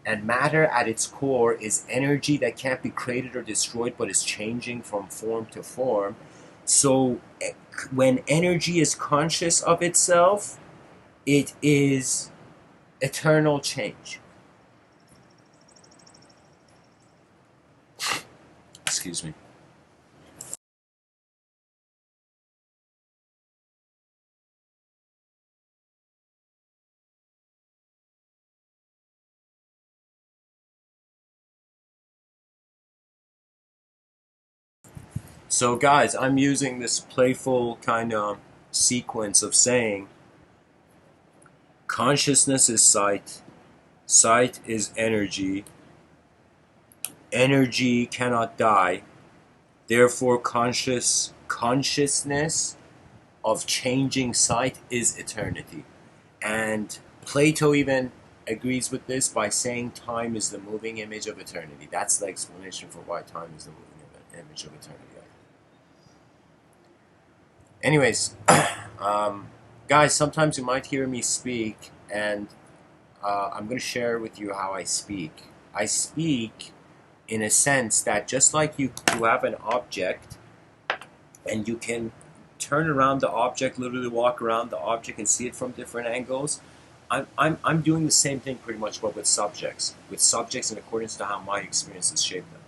and matter at its core is energy that can't be created or destroyed but is changing from form to form. So when energy is conscious of itself, it is eternal change. Excuse me. So guys, I'm using this playful kind of sequence of saying consciousness is sight, sight is energy, energy cannot die, therefore consciousness of changing sight is eternity. And Plato even agrees with this by saying time is the moving image of eternity. That's the explanation for why time is the moving image of eternity. Anyways, guys, sometimes you might hear me speak, and I'm going to share with you how I speak. I speak in a sense that just like you have an object, and you can turn around the object, literally walk around the object and see it from different angles. I'm doing the same thing pretty much, but with subjects in accordance to how my experiences shape them.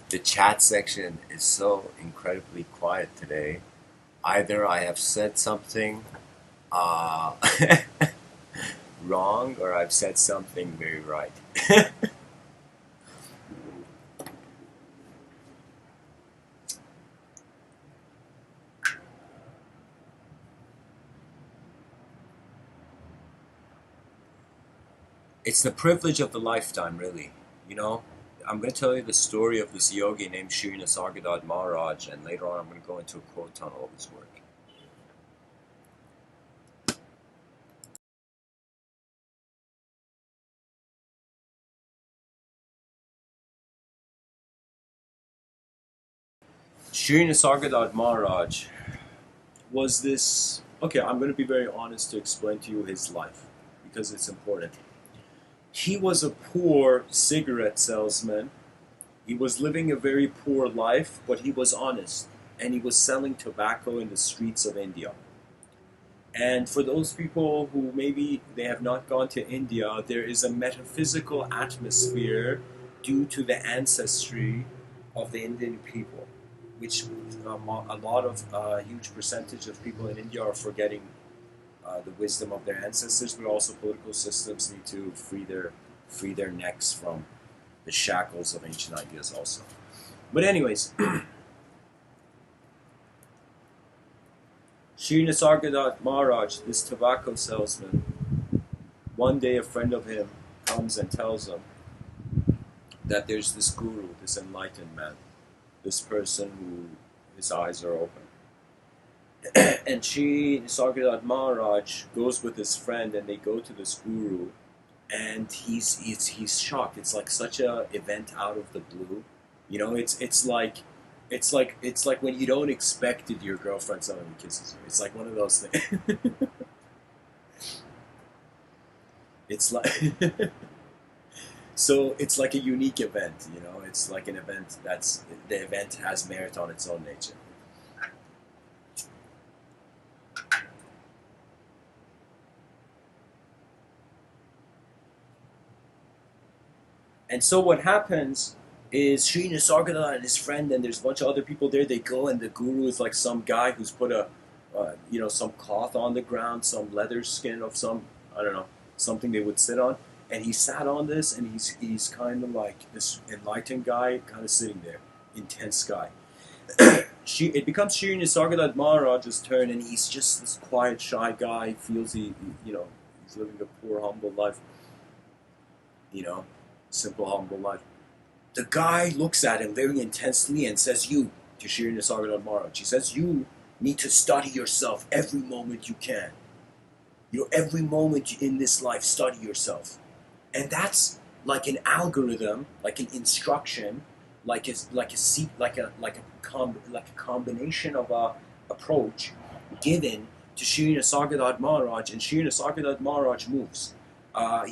The chat section is so incredibly quiet today. Either I have said something uh, wrong or I've said something very right. It's the privilege of the lifetime, really. You know, I'm going to tell you the story of this yogi named Sri Nisargadatta Mahraj, and later on I'm going to go into a quote on all of his work. Sri Nisargadatta Maharaj was this. Okay, I'm going to be very honest to explain to you his life because it's important. He was a poor cigarette salesman. He was living a very poor life, but he was honest. And he was selling tobacco in the streets of India. And for those people who maybe they have not gone to India, there is a metaphysical atmosphere due to the ancestry of the Indian people, which a lot of huge percentage of people in India are forgetting the wisdom of their ancestors, but also political systems need to free their necks from the shackles of ancient ideas also. But anyways, Sri Nisargadatta Maharaj, this tobacco salesman, one day a friend of him comes and tells him that there's this guru, this enlightened man, this person who his eyes are open. And Sri Nisargadatta Maharaj goes with his friend and they go to this guru and he's shocked. It's like such a event out of the blue. You know, it's like when you don't expect it, your girlfriend suddenly kisses you. It's like one of those things. It's like so it's like a unique event, you know. It's like an event that's the event has merit on its own nature. And so what happens is Sri Nisargadatta and his friend, and there's a bunch of other people there. They go, and the guru is like some guy who's put some cloth on the ground, some leather skin of some, I don't know, something they would sit on. And he sat on this, and he's kind of like this enlightened guy, kind of sitting there, intense guy. It becomes Sri Nisargadatta Maharaj's turn, and he's just this quiet, shy guy. Feels he's living a poor, humble life. You know, simple, humble life. The guy looks at him very intensely and says, "You," to Sri Nisargadatta Maharaj. He says, "You need to study yourself every moment you can. You know, every moment in this life, study yourself." And that's like an algorithm, like an instruction, like a combination of a approach given to Sri Nisargadatta Maharaj, and Sri Nisargadatta Maharaj moves.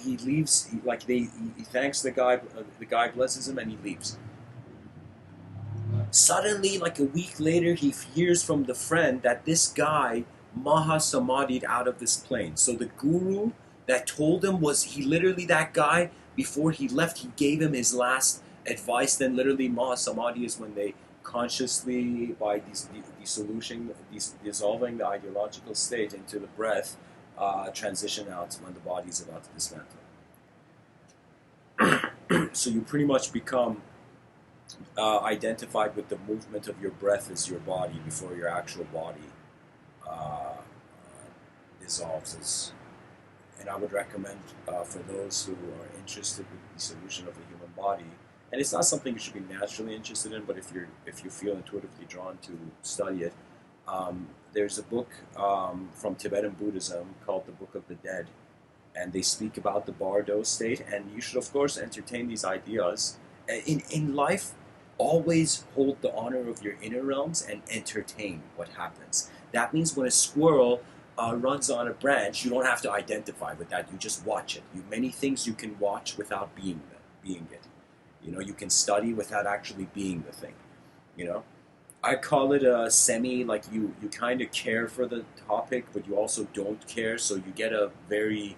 He leaves. He thanks the guy. The guy blesses him, and he leaves. Suddenly, like a week later, he hears from the friend that this guy Maha Samadhi'd out of this plane. So the guru that told him was he literally that guy. Before he left, he gave him his last advice. Then literally Maha Samadhi is when they consciously, by dissolving the ideological state into the breath, transition out when the body is about to dismantle. So you pretty much become identified with the movement of your breath as your body before your actual body dissolves. And I would recommend for those who are interested in the dissolution of the human body, and it's not something you should be naturally interested in, but if you feel intuitively drawn to study it, there's a book from Tibetan Buddhism called the Book of the Dead, and they speak about the Bardo state, and you should of course entertain these ideas. In life, always hold the honor of your inner realms and entertain what happens. That means when a squirrel runs on a branch, you don't have to identify with that. You just watch it. Many things you can watch without being it. You know, you can study without actually being the thing. You know, I call it a semi. Like you kind of care for the topic, but you also don't care. So you get a very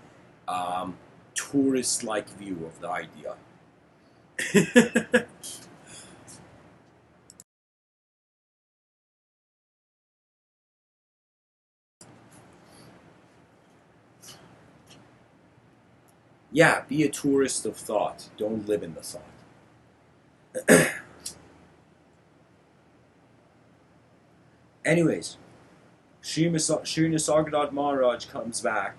tourist-like view of the idea. Yeah, be a tourist of thought. Don't live in the thought. Anyways, Sri Nisargadatta Mahraj comes back,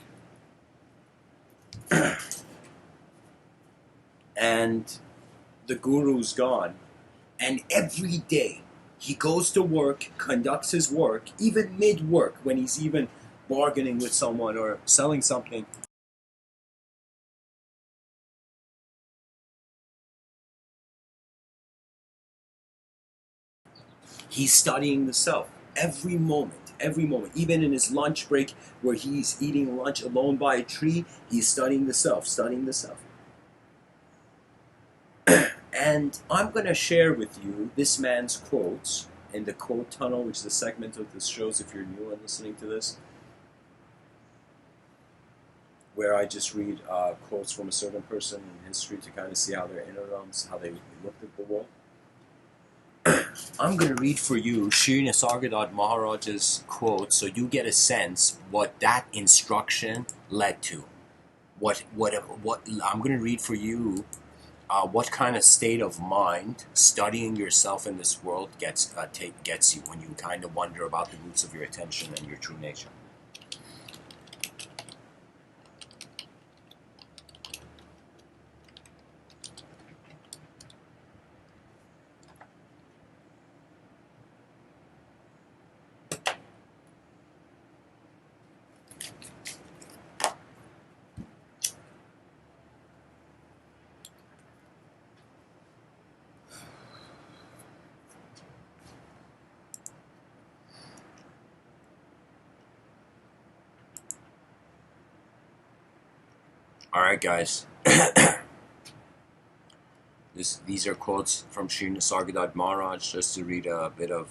and the guru's gone. And every day he goes to work, conducts his work, even mid-work, when he's even bargaining with someone or selling something. He's studying the self every moment, every moment. Even in his lunch break, where he's eating lunch alone by a tree, he's studying the self, studying the self. And I'm going to share with you this man's quotes in the quote tunnel, which is a segment of this shows if you're new and listening to this, where I just read quotes from a certain person in history to kind of see how their inner realms, how they looked at the world. I'm going to read for you Sri Nisargadatta Maharaj's quote so you get a sense what that instruction led to. What I'm going to read for you what kind of state of mind studying yourself in this world gets you when you kind of wonder about the roots of your attention and your true nature. Alright guys, these are quotes from Sri Nisargadatta Maharaj, just to read a bit of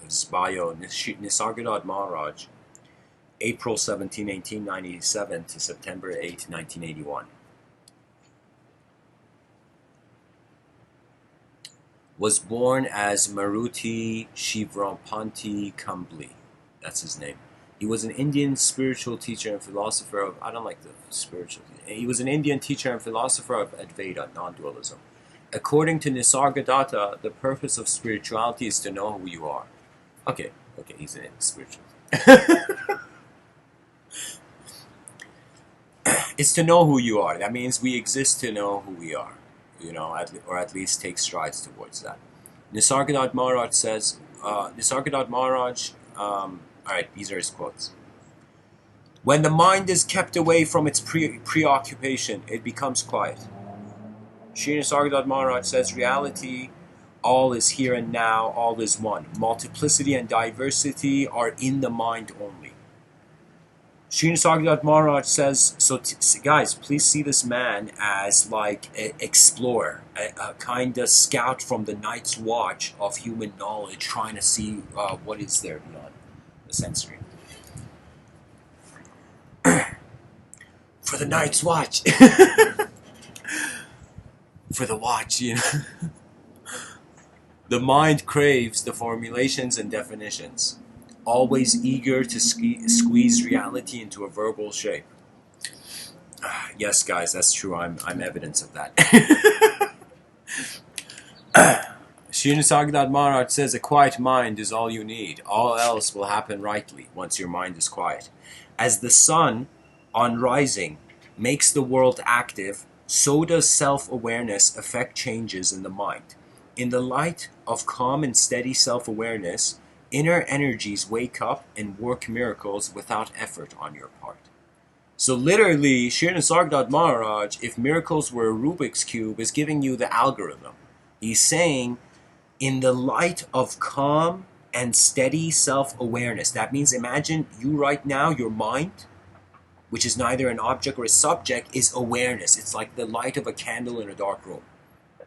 his bio. Nisargadatta Maharaj, April 17, 1897 to September 8, 1981. Was born as Maruti Shivrampanti Kambli. That's his name. He was an Indian spiritual teacher and philosopher of... I don't like the spiritual... He was an Indian teacher and philosopher of Advaita, non-dualism. According to Nisargadatta, the purpose of spirituality is to know who you are. Okay, he's an spiritual. It's to know who you are. That means we exist to know who we are. Or at least take strides towards that. Nisargadatta Maharaj says... Nisargadatta Maharaj... Alright, these are his quotes. When the mind is kept away from its preoccupation, it becomes quiet. Sri Nisargadatta Maharaj says, reality, all is here and now, all is one. Multiplicity and diversity are in the mind only. Sri Nisargadatta Maharaj says, so guys, please see this man as like an explorer, a kind of scout from the night's watch of human knowledge, trying to see what is there beyond the sensory. For the night's watch. For the watch, The mind craves the formulations and definitions, always eager to squeeze reality into a verbal shape. Yes, guys, that's true. I'm evidence of that. Sri Nisargadatta Maharaj says a quiet mind is all you need. All else will happen rightly once your mind is quiet. As the sun, on rising, makes the world active, so does self-awareness affect changes in the mind. In the light of calm and steady self-awareness, inner energies wake up and work miracles without effort on your part. So literally, Sri Nisargadatta Maharaj, if miracles were a Rubik's Cube, is giving you the algorithm. He's saying, in the light of calm and steady self-awareness, that means imagine you right now, your mind, which is neither an object or a subject, is awareness. It's like the light of a candle in a dark room,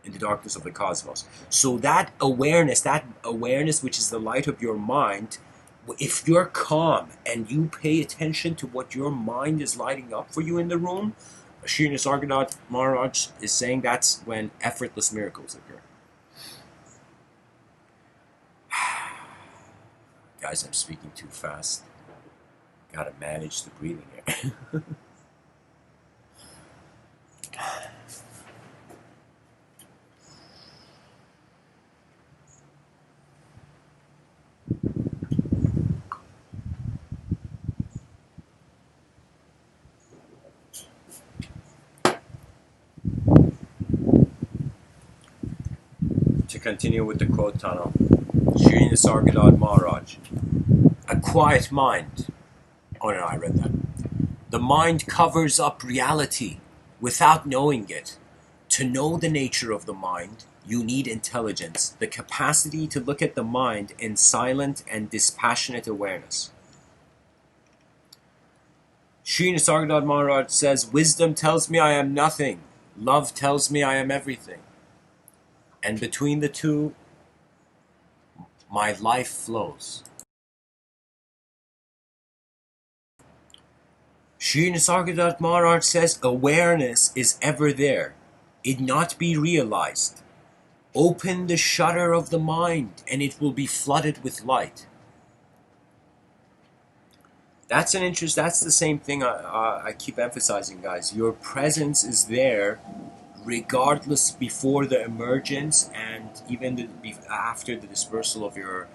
in the darkness of the cosmos. So that awareness which is the light of your mind, if you're calm and you pay attention to what your mind is lighting up for you in the room, Sri Nisargadatta Maharaj is saying that's when effortless miracles occur. Guys, I'm speaking too fast. Gotta manage the breathing here. to continue with the quote tunnel, Sri Nisargadatta Mahraj, a quiet mind. Oh no, I read that. The mind covers up reality without knowing it. To know the nature of the mind, you need intelligence, the capacity to look at the mind in silent and dispassionate awareness. Sri Nisargadatta Mahraj says, wisdom tells me I am nothing. Love tells me I am everything. And between the two, my life flows. Sri Nisargadatta Mahraj says, awareness is ever there. It not be realized. Open the shutter of the mind and it will be flooded with light. That's the same thing I keep emphasizing, guys. Your presence is there regardless before the emergence and even after the dispersal of your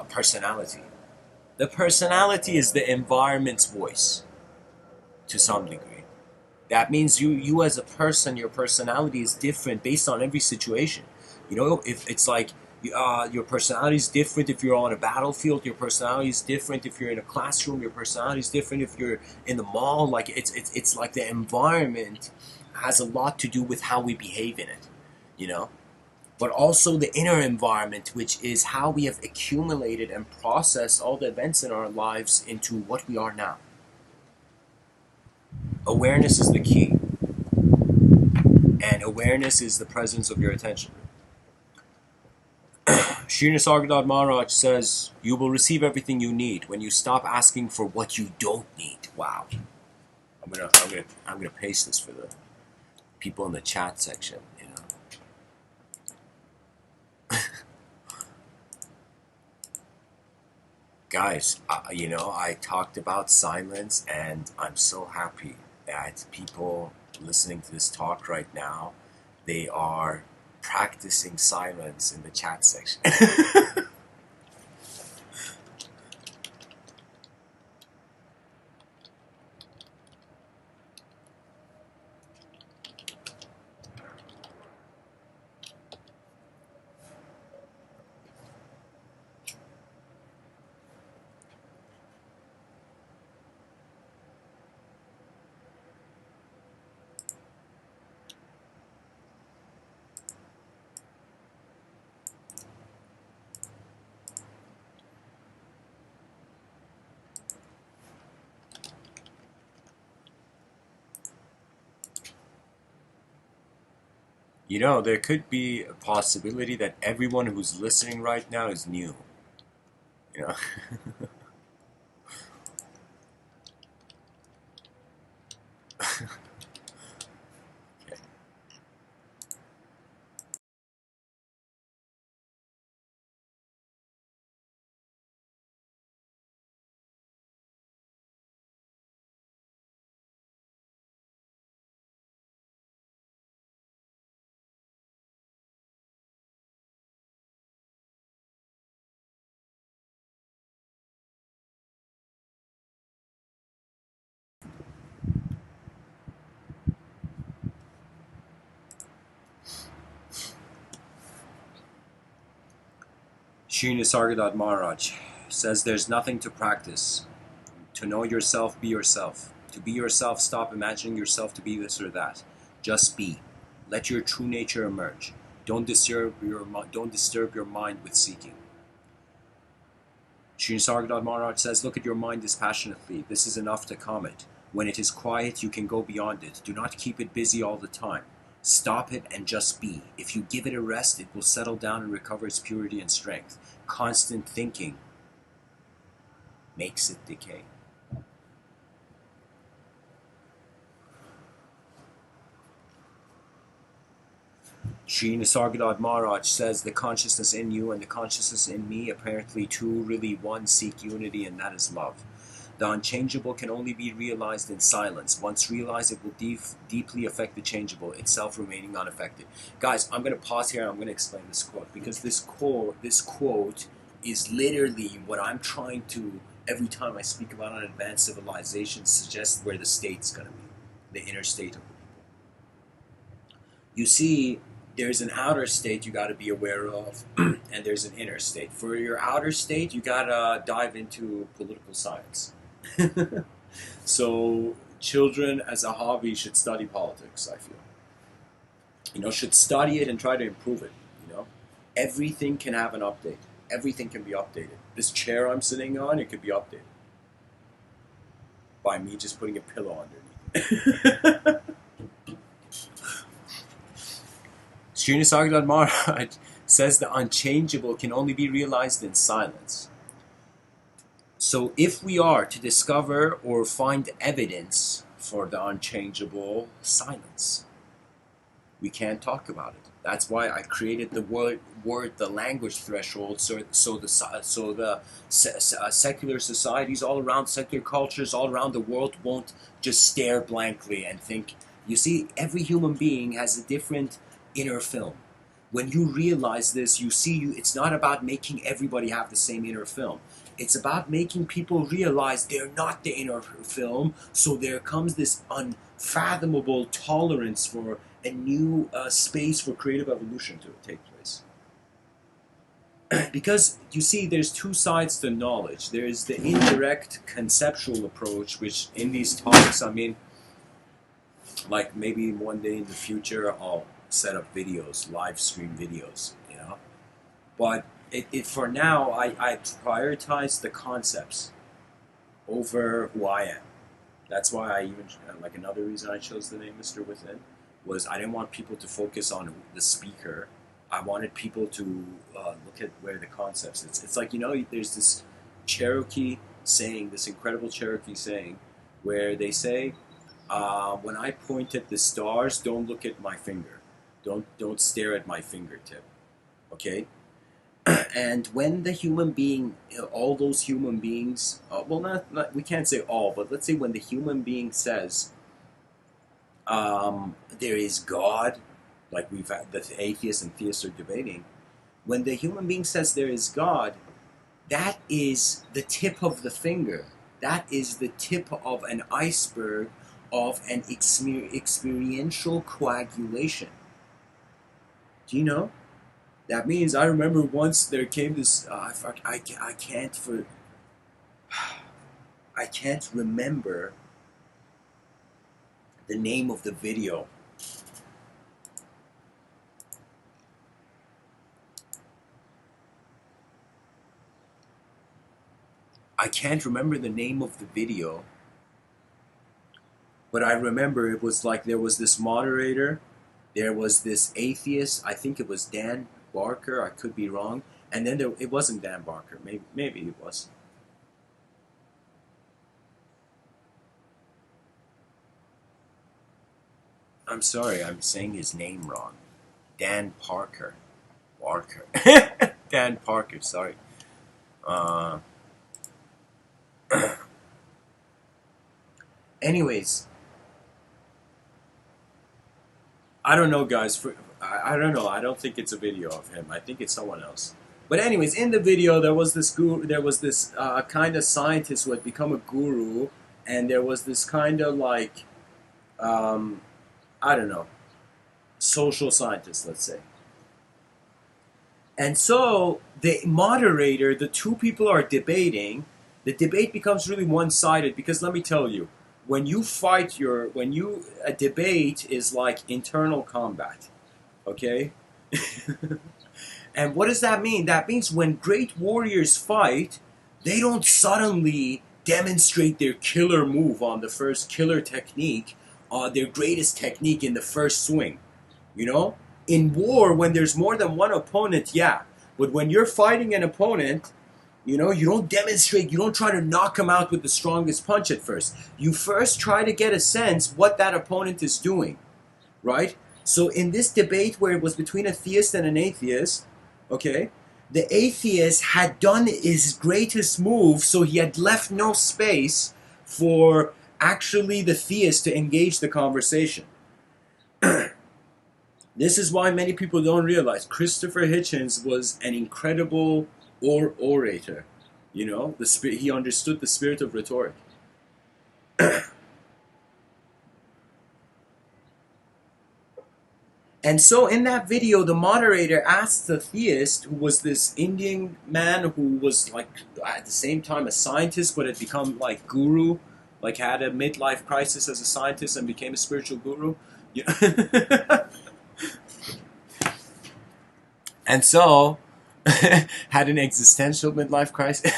personality. The personality is the environment's voice to some degree. That means you as a person, your personality is different based on every situation. You know, if it's like your personality is different if you're on a battlefield, your personality is different if you're in a classroom, your personality is different if you're in the mall. Like it's like the environment has a lot to do with how we behave in it, you know. But also the inner environment, which is how we have accumulated and processed all the events in our lives into what we are now. Awareness is the key. And awareness is the presence of your attention. Sri Nisargadatta Mahraj says, you will receive everything you need when you stop asking for what you don't need. Wow. I'm gonna paste this for the people in the chat section, you know. Guys, you know, I talked about silence, and I'm so happy that people listening to this talk right now, they are practicing silence in the chat section. You know, there could be a possibility that everyone who's listening right now is new. You know? Okay. Sri Nisargadatta Mahraj says there's nothing to practice. To know yourself, be yourself. To be yourself, stop imagining yourself to be this or that. Just be. Let your true nature emerge. Don't disturb your mind with seeking. Sri Nisargadatta Mahraj says, look at your mind dispassionately. This is enough to calm it. When it is quiet, you can go beyond it. Do not keep it busy all the time. Stop it and just be. If you give it a rest, it will settle down and recover its purity and strength. Constant thinking makes it decay. Sri Nisargadatta Mahraj says the consciousness in you and the consciousness in me, apparently two, really one, seek unity, and that is love. The unchangeable can only be realized in silence. Once realized, it will deeply affect the changeable, itself remaining unaffected. Guys, I'm going to pause here and I'm going to explain this quote, because this quote is literally what I'm trying to, every time I speak about an advanced civilization, suggest where the state's going to be, the inner state of it. You see, there's an outer state you got to be aware of, and there's an inner state. For your outer state, you got to dive into political science. So children as a hobby should study politics, I feel. Should study it and try to improve it, Everything can have an update. Everything can be updated. This chair I'm sitting on, it could be updated by me just putting a pillow underneath. Sri Nisargadatta Mahraj says the unchangeable can only be realized in silence. So if we are to discover or find evidence for the unchangeable, silence. We can't talk about it. That's why I created the the language threshold, so the secular societies all around, secular cultures all around the world won't just stare blankly and think. You see, every human being has a different inner film. When you realize this, it's not about making everybody have the same inner film. It's about making people realize they're not the inner film, so there comes this unfathomable tolerance for a new space for creative evolution to take place. Because, you see, there's two sides to knowledge. There's the indirect conceptual approach, which in these talks, like maybe one day in the future, I'll set up videos, live stream videos, But for now, I prioritize the concepts over who I am. That's why I even, like another reason I chose the name Mr.Within, was I didn't want people to focus on the speaker. I wanted people to look at where the concepts. It's like, there's this Cherokee saying, this incredible Cherokee saying, where they say, when I point at the stars, don't look at my finger. Don't stare at my fingertip. Okay? And when the human being, all those human beings, not we can't say all, but let's say when the human being says, there is God, like we've had, the atheists and theists are debating, when the human being says there is God, that is the tip of the finger. That is the tip of an iceberg of an experiential coagulation. Do you know? That means I remember once there came this. I can't remember the name of the video. I can't remember the name of the video, but I remember it was like there was this moderator, there was this atheist. I think it was Dan Barker. I could be wrong. And then it wasn't Dan Barker. Maybe it was. I'm sorry, I'm saying his name wrong. Dan Parker. Barker. Dan Parker, sorry. Anyways, I don't know, guys. I don't know. I don't think it's a video of him. I think it's someone else. But anyways, in the video, there was this kind of scientist who had become a guru, and there was this kind of like, I don't know, social scientist, let's say. And so the moderator, the two people are debating. The debate becomes really one-sided because let me tell you, a debate is like internal combat, okay? And what does that mean? That means when great warriors fight, they don't suddenly demonstrate their killer move on the first killer technique, their greatest technique in the first swing, In war, when there's more than one opponent, yeah. But when you're fighting an opponent, you don't demonstrate, you don't try to knock him out with the strongest punch at first. You first try to get a sense what that opponent is doing, right? So in this debate where it was between a theist and an atheist, okay, the atheist had done his greatest move, so he had left no space for actually the theist to engage the conversation. This is why many people don't realize Christopher Hitchens was an incredible orator. He understood the spirit of rhetoric. And so in that video, the moderator asked the theist, who was this Indian man who was like at the same time a scientist, but had become like guru, like had a midlife crisis as a scientist and became a spiritual guru. And so had an existential midlife crisis.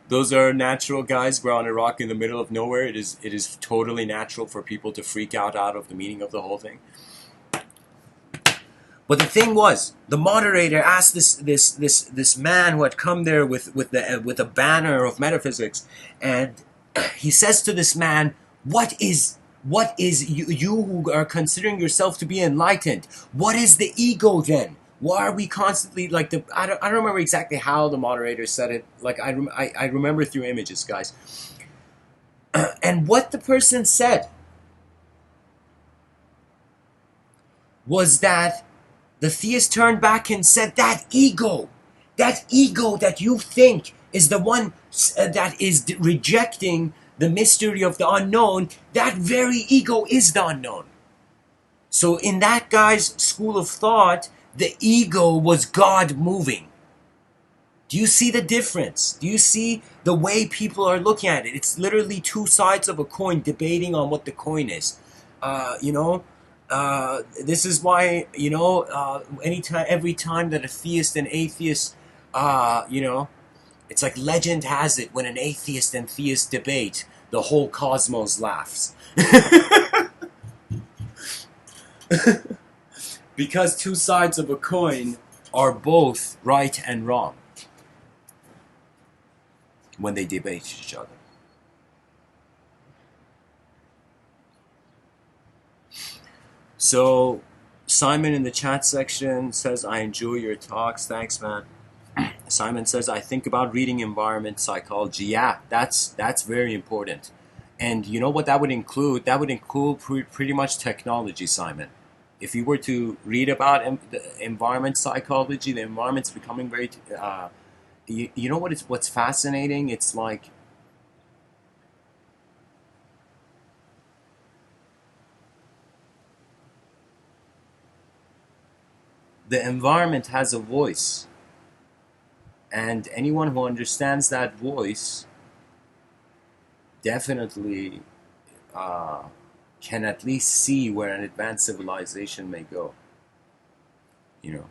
Those are natural, guys. We're on a rock in the middle of nowhere. It is totally natural for people to freak out of the meaning of the whole thing. But the thing was, the moderator asked this man who had come there with a banner of metaphysics, and he says to this man, "What is you who are considering yourself to be enlightened? What is the ego then? Why are we constantly like the?" I don't remember exactly how the moderator said it. Like I remember through images, guys. And what the person said was that the theist turned back and said, that ego that you think is the one that is rejecting the mystery of the unknown, that very ego is the unknown. So in that guy's school of thought, the ego was God moving. Do you see the difference? Do you see the way people are looking at it? It's literally two sides of a coin debating on what the coin is. This is why, every time that a theist and atheist, it's like legend has it, when an atheist and theist debate, the whole cosmos laughs. Because two sides of a coin are both right and wrong when they debate each other. So Simon in the chat section says, I enjoy your talks. Thanks, man. Simon says, I think about reading environment psychology. Yeah, that's very important. And you know what that would include? That would include pretty much technology, Simon. If you were to read about the environment psychology, the environment's becoming very... you know what's fascinating? It's like... the environment has a voice. And anyone who understands that voice definitely can at least see where an advanced civilization may go. You know.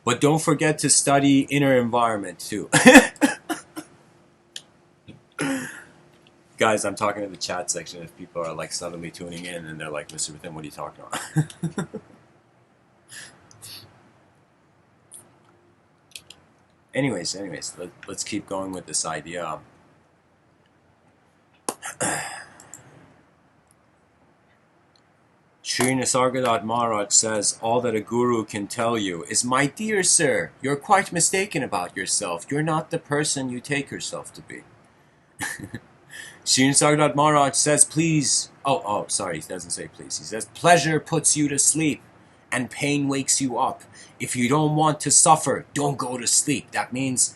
But don't forget to study inner environment too. Guys, I'm talking to the chat section. If people are like suddenly tuning in and they're like, Mr. Within, what are you talking about? Anyways, let's keep going with this idea. Sri Nisargadatta Mahraj says, all that a guru can tell you is, my dear sir, you're quite mistaken about yourself. You're not the person you take yourself to be. Sri Nisargadatta Mahraj says, please... sorry, he doesn't say please. He says, pleasure puts you to sleep and pain wakes you up. If you don't want to suffer, don't go to sleep. That means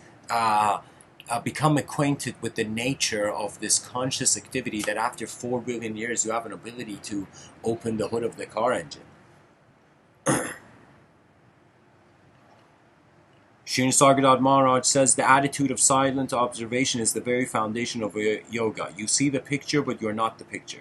become acquainted with the nature of this conscious activity that after 4 billion years you have an ability to open the hood of the car engine. Sri Nisargadatta Mahraj says, the attitude of silent observation is the very foundation of yoga. You see the picture, but you're not the picture.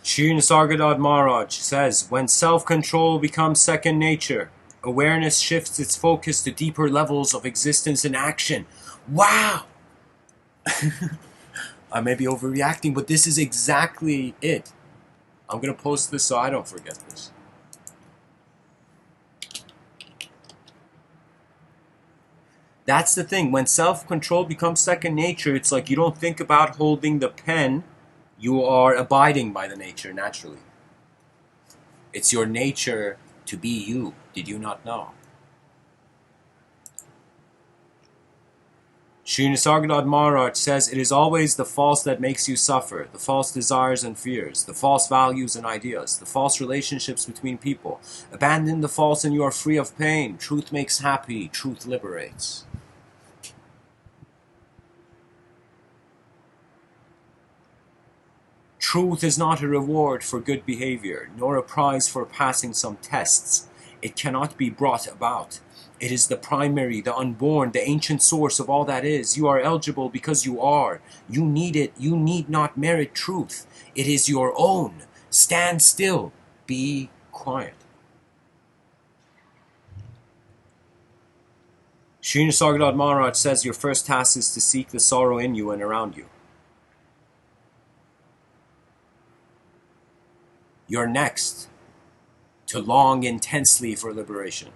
Sri Nisargadatta Mahraj says, when self-control becomes second nature, awareness shifts its focus to deeper levels of existence and action. Wow! I may be overreacting, but this is exactly it. I'm going to post this so I don't forget this. That's the thing. When self-control becomes second nature, it's like you don't think about holding the pen. You are abiding by the nature naturally. It's your nature to be you. Did you not know? Sri Nisargadatta Mahraj says, it is always the false that makes you suffer, the false desires and fears, the false values and ideas, the false relationships between people. Abandon the false and you are free of pain. Truth makes happy. Truth liberates. Truth is not a reward for good behavior, nor a prize for passing some tests. It cannot be brought about. It is the primary, the unborn, the ancient source of all that is. You are eligible because you are. You need it. You need not merit truth. It is your own. Stand still. Be quiet. Sri Nisargadatta Mahraj says your first task is to seek the sorrow in you and around you. Your next, to long intensely for liberation.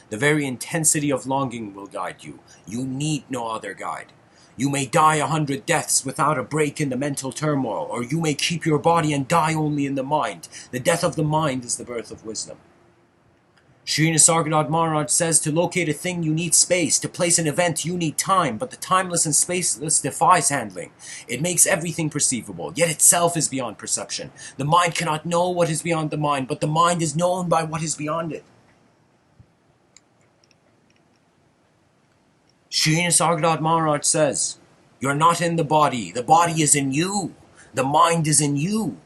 The very intensity of longing will guide you. You need no other guide. You may die 100 deaths without a break in the mental turmoil, or you may keep your body and die only in the mind. The death of the mind is the birth of wisdom. Sri Nisargadatta Mahraj says to locate a thing you need space, to place an event you need time, but the timeless and spaceless defies handling. It makes everything perceivable, yet itself is beyond perception. The mind cannot know what is beyond the mind, but the mind is known by what is beyond it. Sri Nisargadatta Mahraj says, you're not in the body is in you. The mind is in you.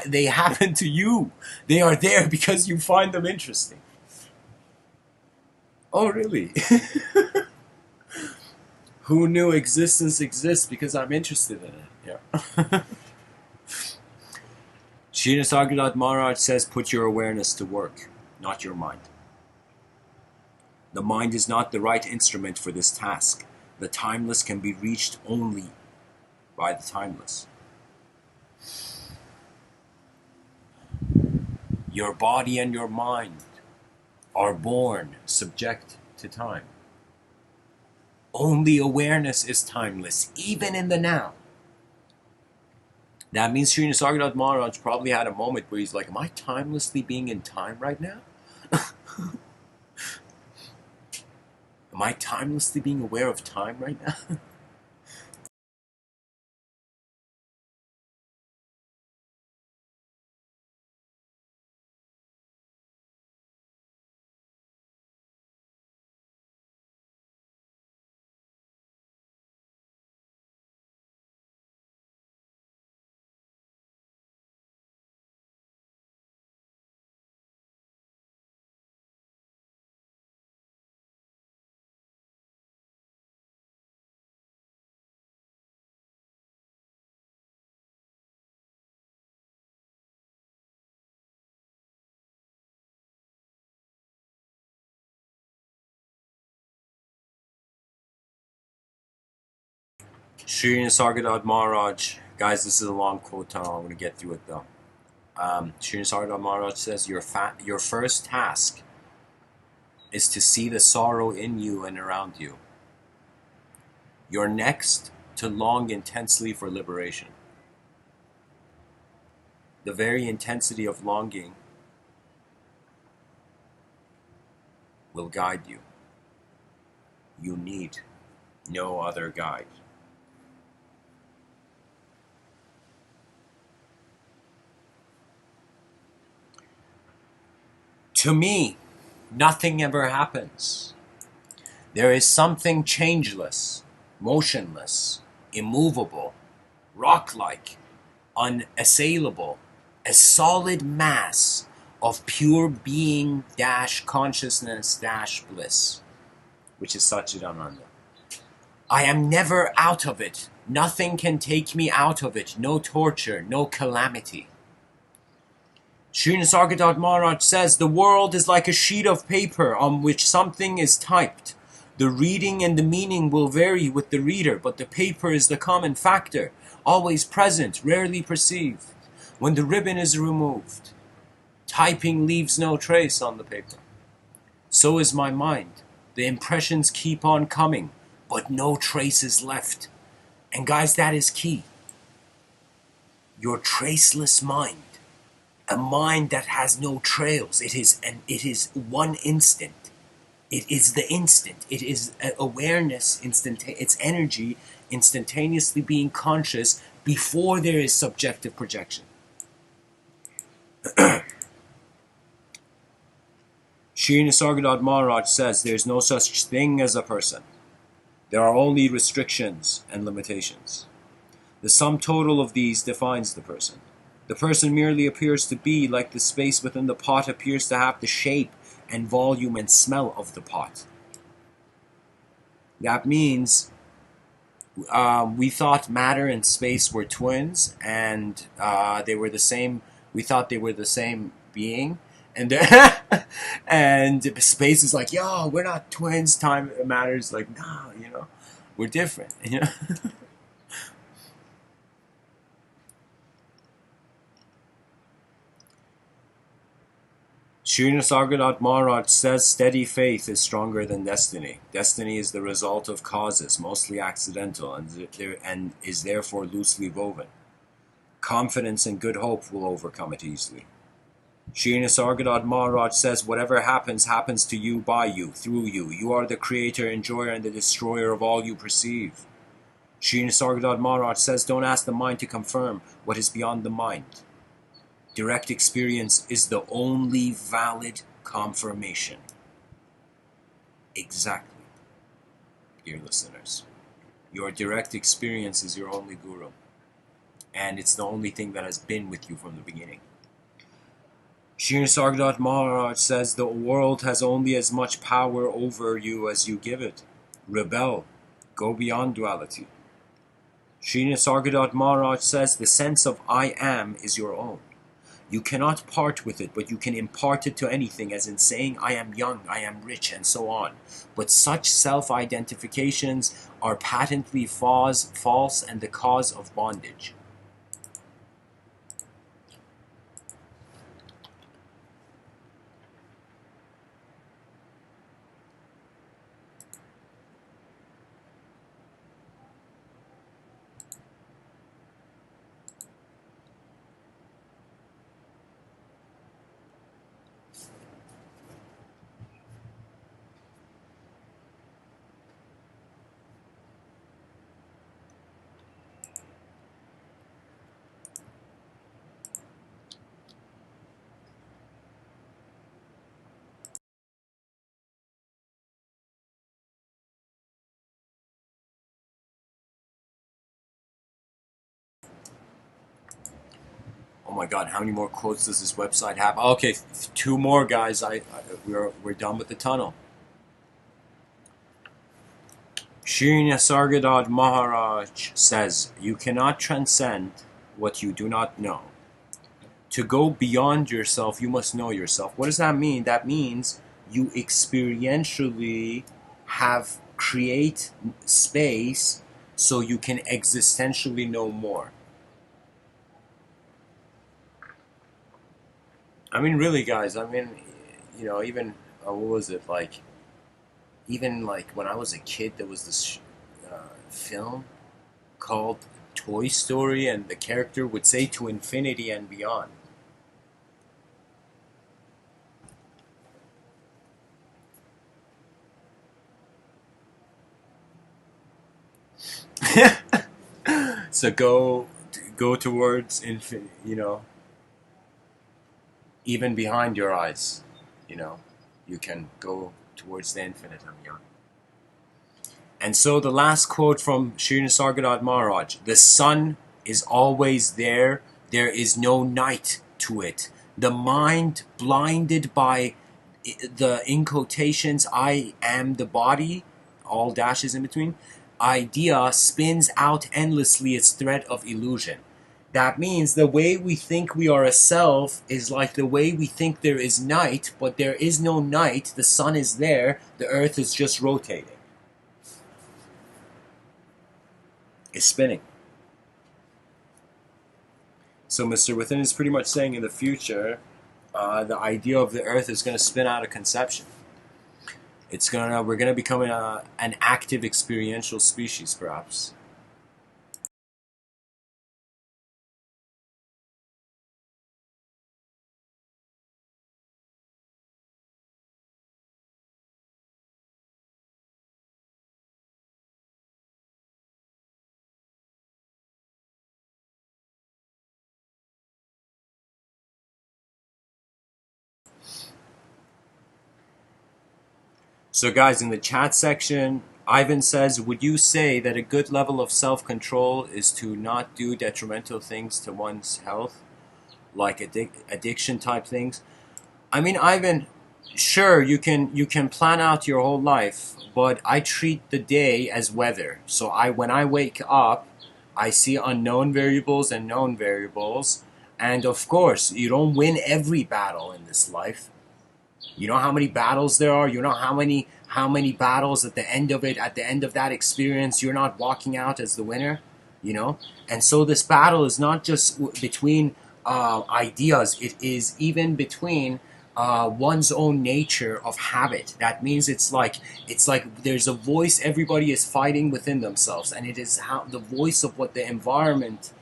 They happen to you. They are there because you find them interesting. Oh, really? Who knew existence exists because I'm interested in it? Yeah. Sri Nisargadatta Mahraj says, put your awareness to work, not your mind. The mind is not the right instrument for this task. The timeless can be reached only by the timeless. Your body and your mind are born subject to time. Only awareness is timeless, even in the now. That means Sri Nisargadatta Mahraj probably had a moment where he's like, am I timelessly being in time right now? Am I timelessly being aware of time right now? Sri Nisargadatta Mahraj, guys, this is a long quote tunnel. I'm going to get through it though. Sri Nisargadatta Mahraj says, your first task is to see the sorrow in you and around you. Your next, to long intensely for liberation. The very intensity of longing will guide you. You need no other guide. To me, nothing ever happens. There is something changeless, motionless, immovable, rock-like, unassailable, a solid mass of pure being dash consciousness dash bliss, which is Satchidananda. I am never out of it. Nothing can take me out of it. No torture, no calamity. Sri Nisargadatta Mahraj says, the world is like a sheet of paper on which something is typed. The reading and the meaning will vary with the reader, but the paper is the common factor, always present, rarely perceived. When the ribbon is removed, typing leaves no trace on the paper. So is my mind. The impressions keep on coming, but no trace is left. And guys, that is key. Your traceless mind. A mind that has no trails. It is one instant. It is the instant. It is awareness, it's energy instantaneously being conscious before there is subjective projection. Sri Nisargadatta Mahraj says there's no such thing as a person. There are only restrictions and limitations. The sum total of these defines the person. The person merely appears to be like the space within the pot appears to have the shape and volume and smell of the pot. That means we thought matter and space were twins, and they were the same. We thought they were the same being, and and space is like, yo, we're not twins. Time matter is like, no, we're different. Sri Nisargadatta Mahraj says steady faith is stronger than destiny. Destiny is the result of causes, mostly accidental, and is therefore loosely woven. Confidence and good hope will overcome it easily. Sri Nisargadatta Mahraj says whatever happens, happens to you, by you, through you. You are the creator, enjoyer, and the destroyer of all you perceive. Sri Nisargadatta Mahraj says don't ask the mind to confirm what is beyond the mind. Direct experience is the only valid confirmation. Exactly, dear listeners. Your direct experience is your only guru. And it's the only thing that has been with you from the beginning. Sri Nisargadatta Mahraj says the world has only as much power over you as you give it. Rebel. Go beyond duality. Sri Nisargadatta Mahraj says the sense of I am is your own. You cannot part with it, but you can impart it to anything, as in saying, I am young, I am rich, and so on. But such self-identifications are patently false and the cause of bondage. Oh my God, how many more quotes does this website have? Okay, 2 more, guys. We're done with the tunnel. Sri Nisargadatta Maharaj says, you cannot transcend what you do not know. To go beyond yourself, you must know yourself. What does that mean? That means you experientially create space so you can existentially know more. I mean, really, guys, even, what was it, even when I was a kid, there was this film called Toy Story, and the character would say to infinity and beyond. So go towards infinite, even behind your eyes, you can go towards the infinite and beyond. And so the last quote from Sri Nisargadatta Mahraj, the sun is always there, there is no night to it. The mind blinded by the, in quotations, I am the body, all dashes in between, idea spins out endlessly its thread of illusion. That means the way we think we are a self is like the way we think there is night, but there is no night. The sun is there. The earth is just rotating. It's spinning. So Mr. Within is pretty much saying in the future, the idea of the earth is going to spin out of conception. We're gonna become an active experiential species, perhaps. So, guys, in the chat section, Ivan says, would you say that a good level of self-control is to not do detrimental things to one's health, like addiction type things? I mean, Ivan, sure, you can plan out your whole life, but I treat the day as weather. So when I wake up, I see unknown variables and known variables, and of course, you don't win every battle in this life. You know how many battles there are. You know how many battles at the end of it, at the end of that experience, you're not walking out as the winner. You know, and so this battle is not just between ideas. It is even between one's own nature of habit. That means it's like there's a voice everybody is fighting within themselves, and it is how the voice of what the environment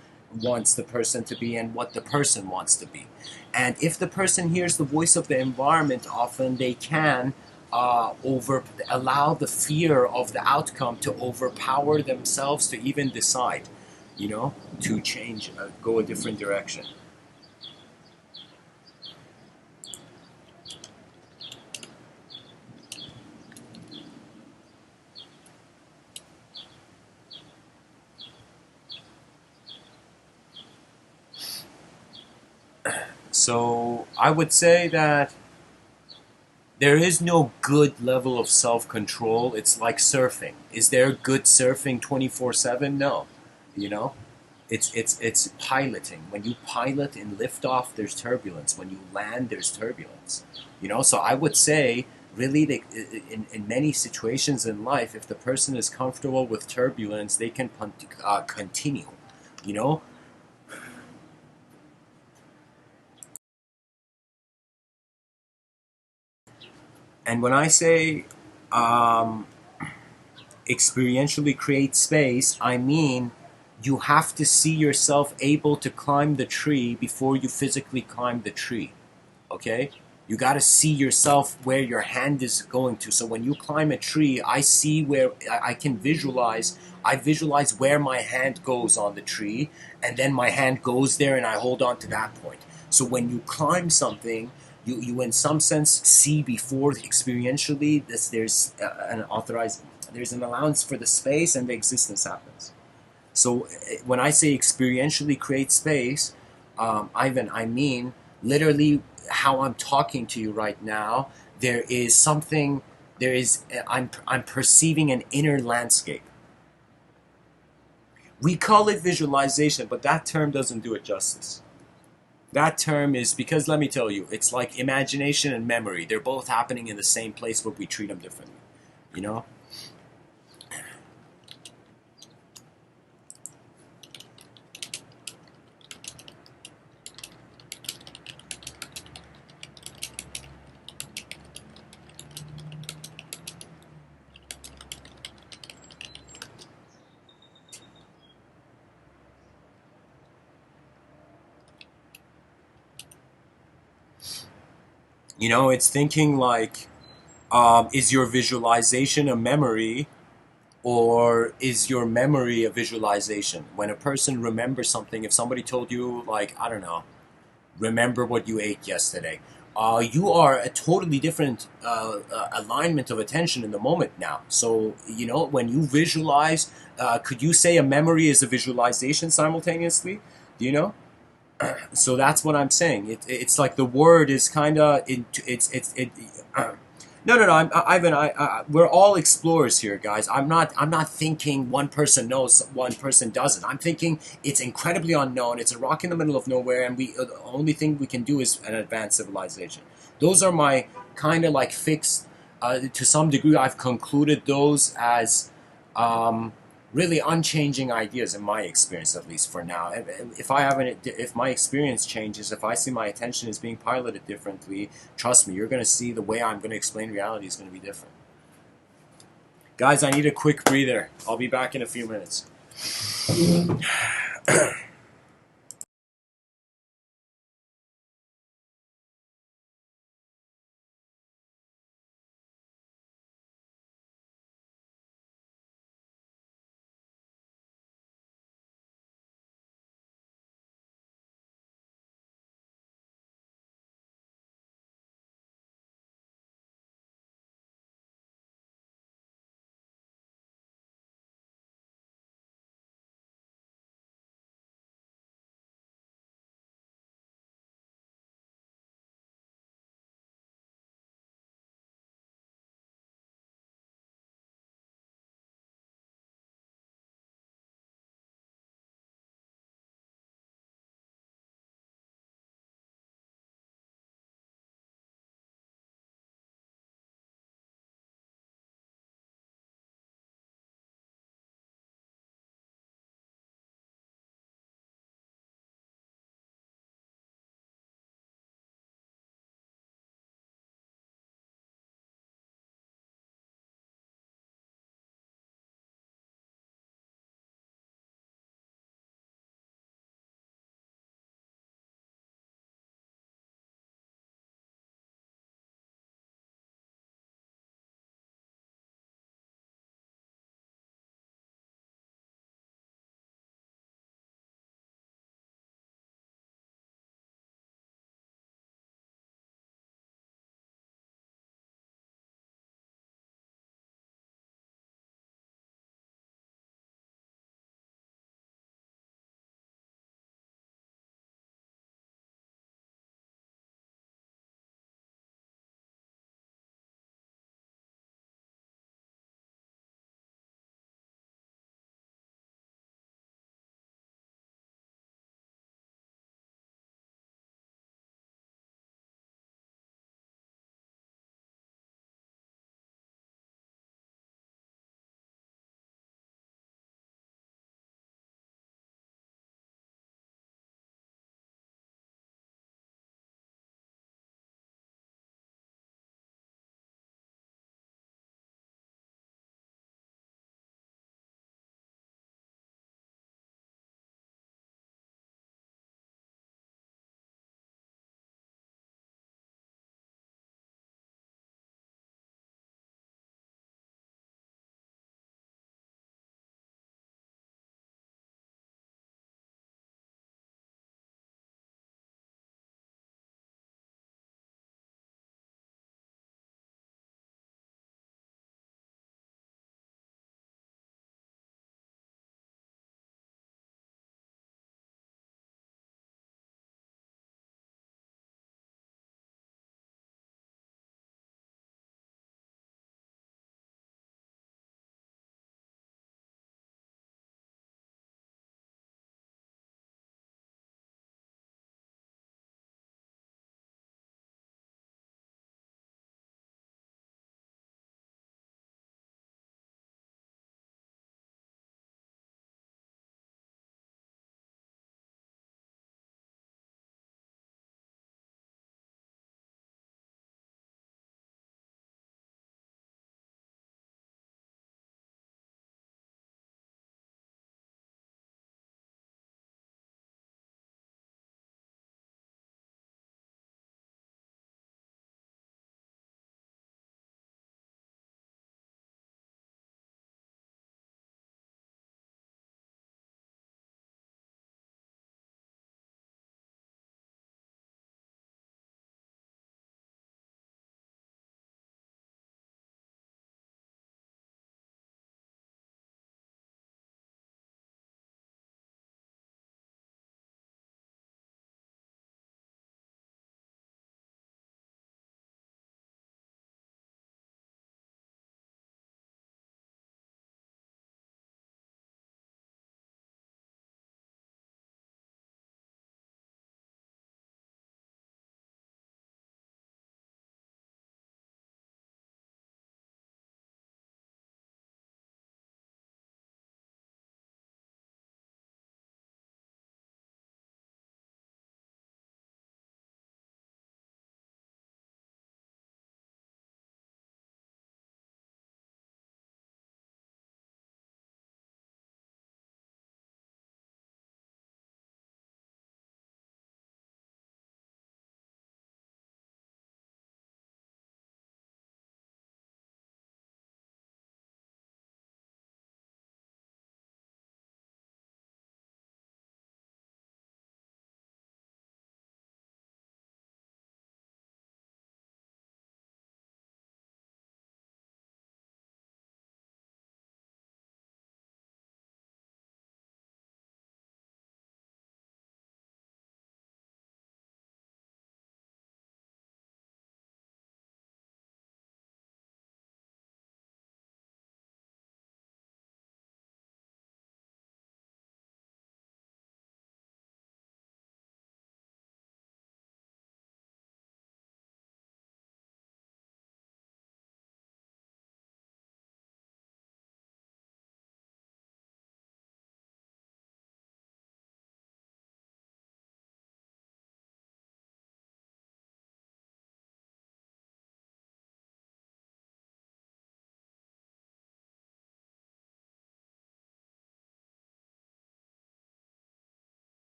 wants the person to be and what the person wants to be. And if the person hears the voice of the environment, often they can allow the fear of the outcome to overpower themselves to even decide, to change, go a different direction. So I would say that there is no good level of self-control. It's like surfing. Is there good surfing 24/7? No. You know? It's piloting. When you pilot in liftoff, there's turbulence. When you land, there's turbulence. So I would say really in many situations in life, if the person is comfortable with turbulence, they can continue. You know? And when I say um, experientially create space, I mean you have to see yourself able to climb the tree before you physically climb the tree. Okay? You got to see yourself where your hand is going to. So when you climb a tree, I see where I can visualize. I visualize where my hand goes on the tree, and then my hand goes there, and I hold on to that point. So when you climb something, you in some sense see before experientially this there's there's an allowance for the space, and the existence happens. So when I say experientially create space, Ivan, I mean literally how I'm talking to you right now. There is something. There is. I'm perceiving an inner landscape. We call it visualization, but that term doesn't do it justice. That term is because let me tell you, it's like imagination and memory. They're both happening in the same place, but we treat them differently. You know. It's thinking like, is your visualization a memory, or is your memory a visualization? When a person remembers something, if somebody told you, like, I don't know, remember what you ate yesterday, you are a totally different alignment of attention in the moment now. So, when you visualize, could you say a memory is a visualization simultaneously? Do you know? So that's what I'm saying. It's like the word is kind of it's No. Ivan, we're all explorers here, guys. I'm not thinking one person knows, one person doesn't. I'm thinking it's incredibly unknown. It's a rock in the middle of nowhere, and the only thing we can do is an advanced civilization. Those are my kind of like fixed. To some degree, I've concluded those as really unchanging ideas in my experience, at least for now. If I haven't, if my experience changes, if I see my attention is being piloted differently, trust me, you're going to see the way I'm going to explain reality is going to be different. Guys, I need a quick breather. I'll be back in a few minutes.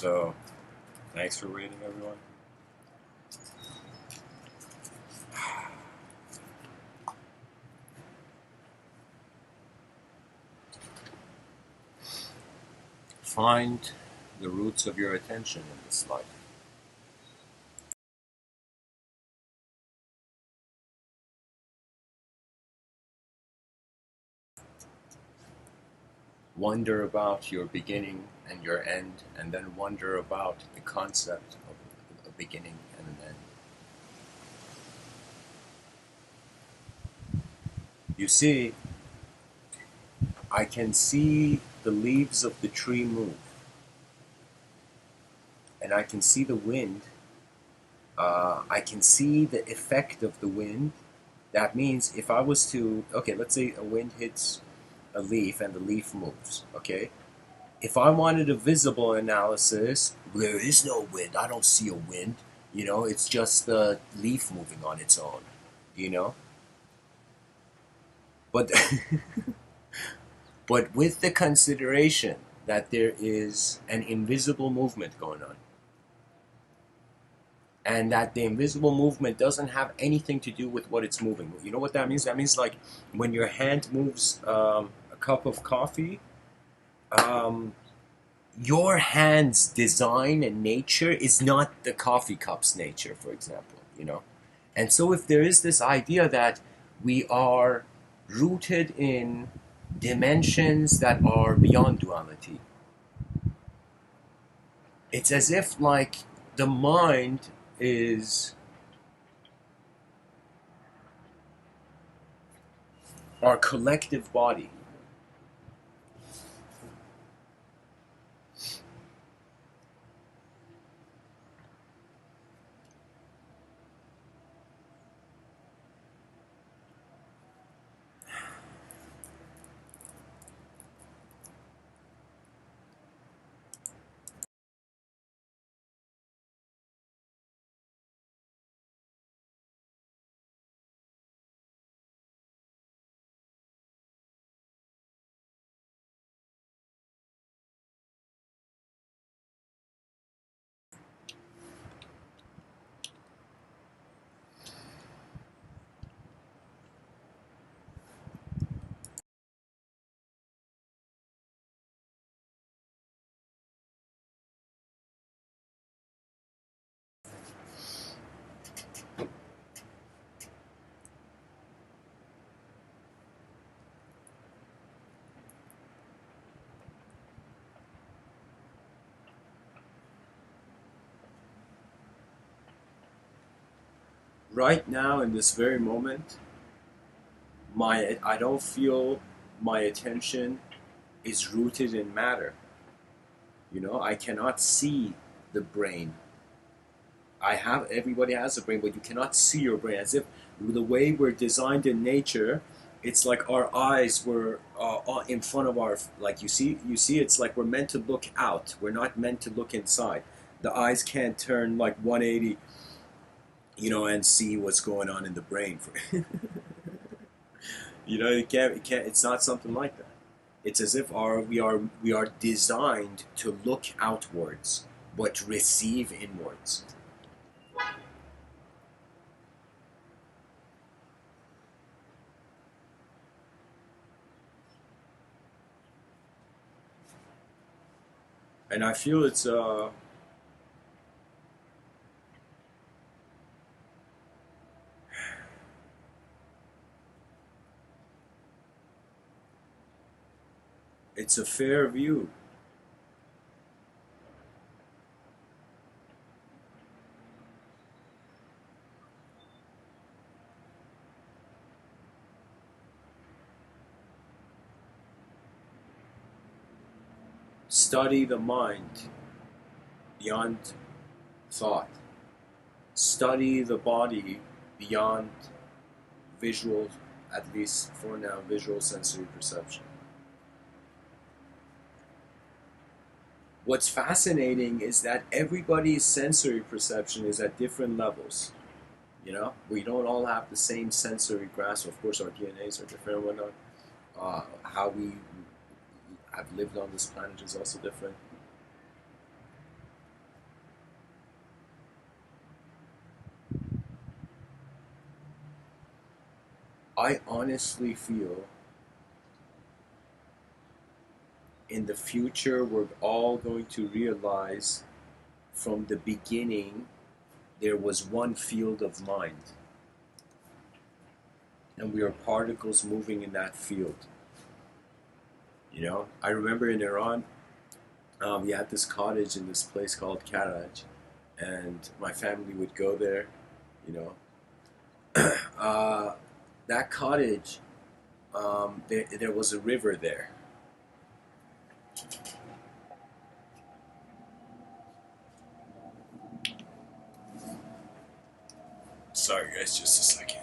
So, thanks for waiting, everyone. Find the roots of your attention in this life. Wonder about your beginning and your end, and then wonder about the concept of a beginning and an end. You see, I can see the leaves of the tree move, and I can see the wind. I can see the effect of the wind. That means if I was to, okay, let's say a wind hits a leaf and the leaf moves, okay? If I wanted a visible analysis, there is no wind. I don't see a wind. It's just the leaf moving on its own, you know? But but with the consideration that there is an invisible movement going on, and that the invisible movement doesn't have anything to do with what it's moving. You know what that means? That means like when your hand moves a cup of coffee, um, your hand's design and nature is not the coffee cup's nature, for example. And so if there is this idea that we are rooted in dimensions that are beyond duality, it's as if like the mind is our collective body. Right now, in this very moment, I don't feel my attention is rooted in matter. I cannot see the brain. Everybody has a brain, but you cannot see your brain. As if the way we're designed in nature, it's like our eyes were in front of our, like you see, it's like we're meant to look out. We're not meant to look inside. The eyes can't turn like 180, and see what's going on in the brain. It can't. It's not something like that. It's as if we are designed to look outwards, but receive inwards. And I feel it's a fair view. Study the mind beyond thought. Study the body beyond visual, at least for now, visual sensory perception. What's fascinating is that everybody's sensory perception is at different levels. We don't all have the same sensory grasp. Of course, our DNAs are different and whatnot. How we have lived on this planet is also different. I honestly feel in the future we're all going to realize from the beginning there was one field of mind, and we are particles moving in that field. You know, I remember in Iran, we had this cottage in this place called Karaj, and my family would go there. You know, that cottage, there was a river there. Sorry, guys, just a second.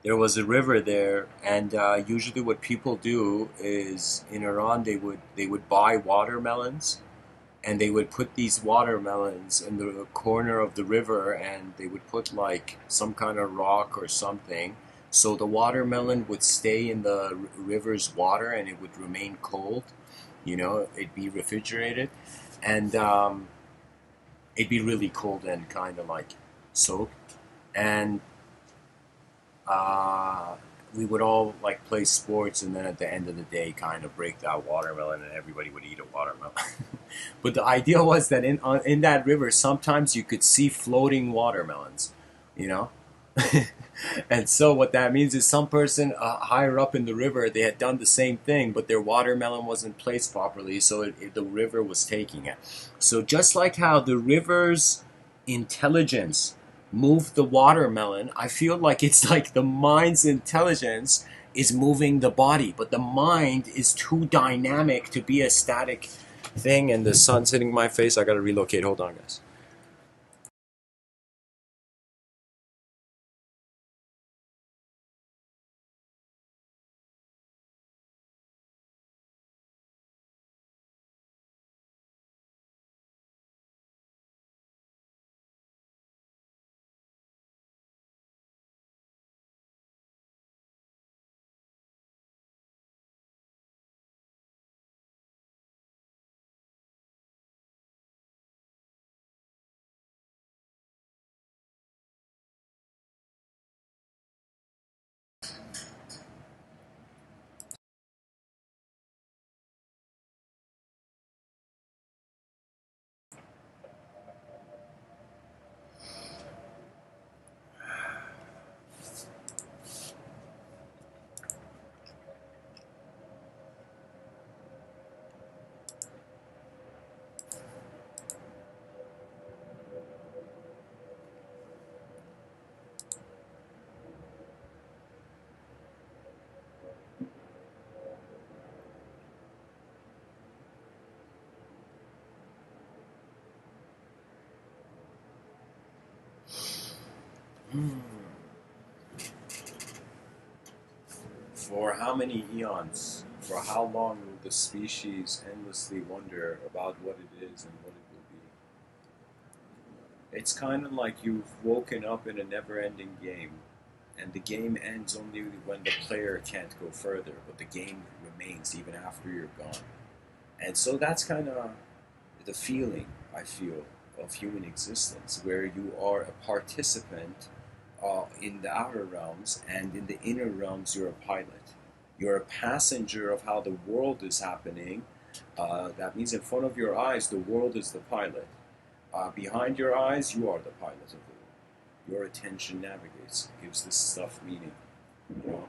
There was a river there, and usually what people do is in Iran they would buy watermelons, and they would put these watermelons in the corner of the river, and they would put like some kind of rock or something, so the watermelon would stay in the river's water and it would remain cold. You know, it'd be refrigerated, and it'd be really cold and kind of like soaked, and uh, we would all like play sports, and then at the end of the day kind of break that watermelon and everybody would eat a watermelon. But the idea was that in that river sometimes you could see floating watermelons, you know. And so what that means is some person higher up in the river, they had done the same thing, but their watermelon wasn't placed properly, so the river was taking it. So just like how the river's intelligence moved the watermelon, I feel like it's like the mind's intelligence is moving the body, but the mind is too dynamic to be a static thing. And the sun's hitting my face. I gotta relocate. Hold on, guys. For how many eons, for how long will the species endlessly wonder about what it is and what it will be? It's kind of like you've woken up in a never ending game, and the game ends only when the player can't go further, but the game remains even after you're gone. And so that's kind of the feeling I feel of human existence, where you are a participant in the outer realms, and in the inner realms, you're a pilot. You're a passenger of how the world is happening. That means in front of your eyes, the world is the pilot. Behind your eyes, you are the pilot of the world. Your attention navigates, gives this stuff meaning. You know?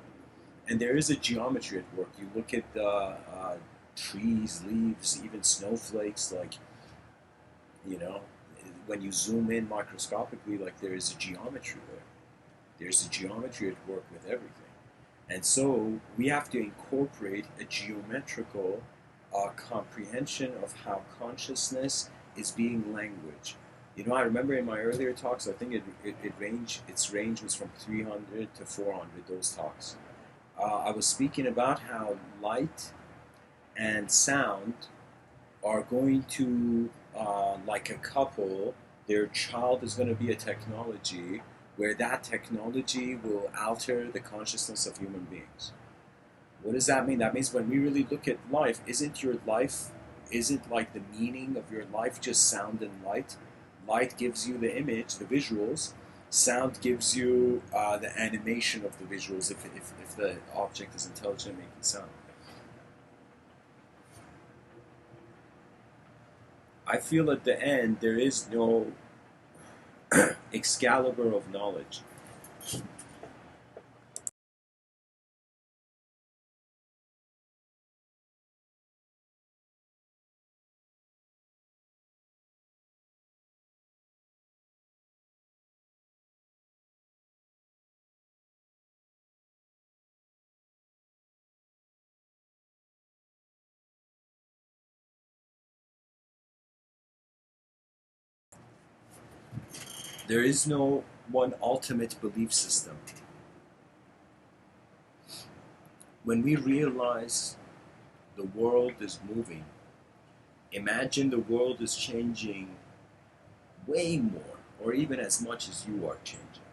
And there is a geometry at work. You look at the trees, leaves, even snowflakes, like, you know, when you zoom in microscopically, like there is a geometry there. There's a geometry at work with everything. And so we have to incorporate a geometrical comprehension of how consciousness is being language. You know, I remember in my earlier talks, I think its range was from 300 to 400, those talks. I was speaking about how light and sound are going to, like a couple, their child is going to be a technology where that technology will alter the consciousness of human beings. What does that mean? That means when we really look at life, isn't like the meaning of your life just sound and light? Light gives you the image, the visuals. Sound gives you the animation of the visuals if the object is intelligent making sound. I feel at the end there is no Excalibur of knowledge. There is no one ultimate belief system. When we realize the world is moving, imagine the world is changing way more, or even as much as you are changing.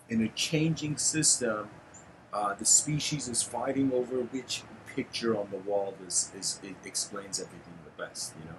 In a changing system, the species is fighting over which picture on the wall it explains everything the best, you know?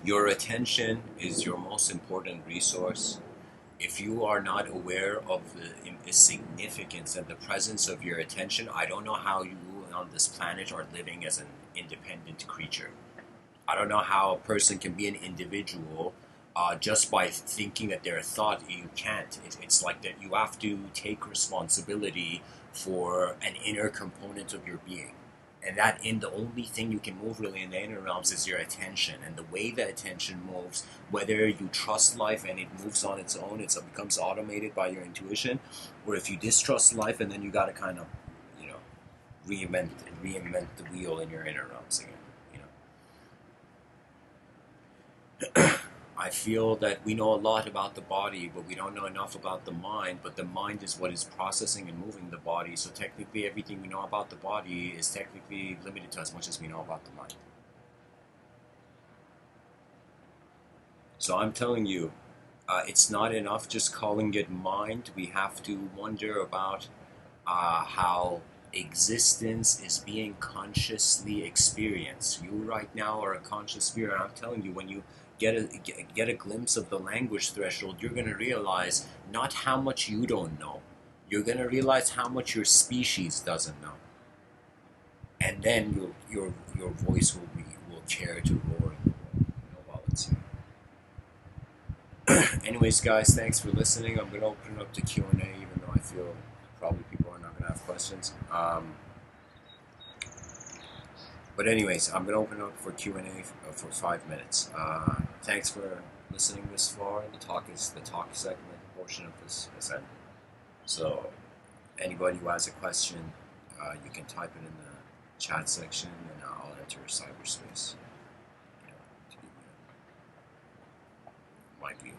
Your attention is your most important resource. If you are not aware of the significance and the presence of your attention, I don't know how you on this planet are living as an independent creature. I don't know how a person can be an individual just by thinking that they're a thought. You can't. It's like that you have to take responsibility for an inner component of your being. And that in the only thing you can move really in the inner realms is your attention. And the way the attention moves, whether you trust life and it moves on its own, it becomes automated by your intuition, or if you distrust life and then you got to kind of, you know, reinvent the wheel in your inner realms again. I feel that we know a lot about the body, but we don't know enough about the mind. But the mind is what is processing and moving the body. So technically, everything we know about the body is technically limited to as much as we know about the mind. So I'm telling you, it's not enough just calling it mind. We have to wonder about how existence is being consciously experienced. You right now are a conscious spirit. I'm telling you, when you get a glimpse of the language threshold, you're going to realize not how much you don't know. You're going to realize how much your species doesn't know, and then your voice will care to roar in the world. You know, while it's here. Anyways, guys, thanks for listening. I'm going to open up to Q&A, even though I feel probably people are not going to have questions. But anyways, I'm going to open up for Q&A for 5 minutes. Thanks for listening this far. The talk segment portion of this is ended. So anybody who has a question, you can type it in the chat section, and I'll enter cyberspace. You know, to give you my view.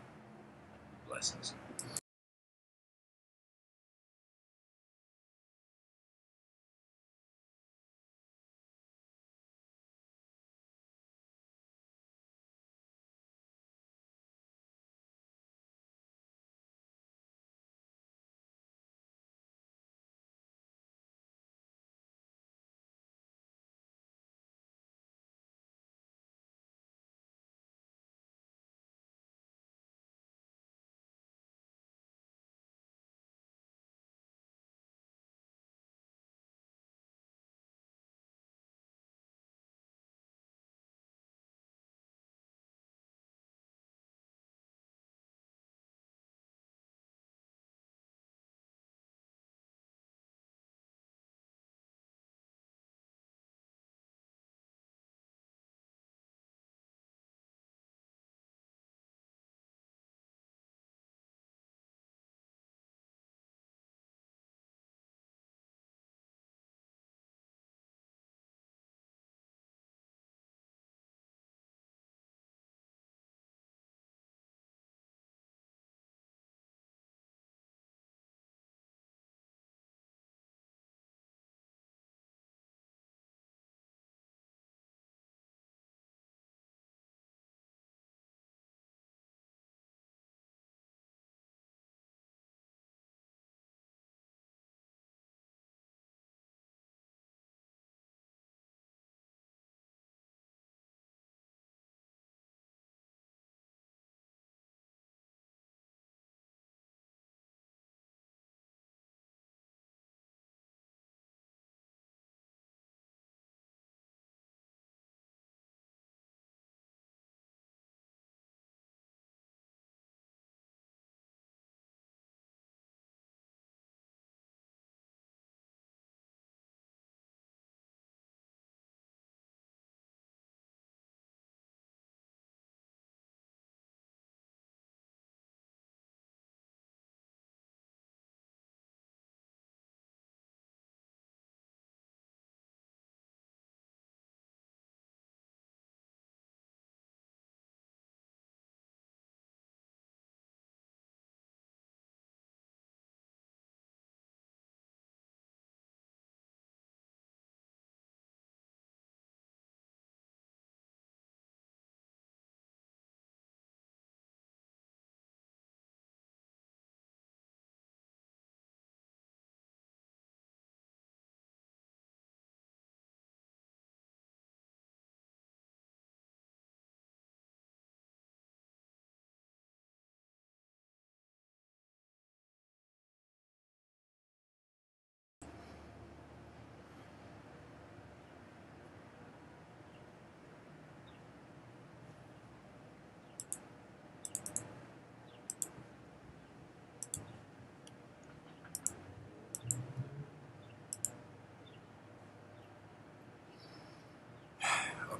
Blessings.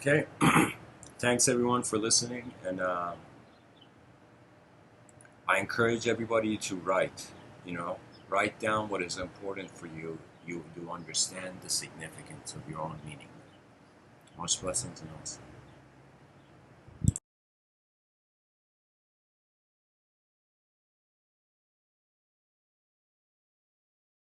Okay. Thanks everyone for listening, and I encourage everybody to write. Write down what is important for you. You understand the significance of your own meaning. Much blessings and all.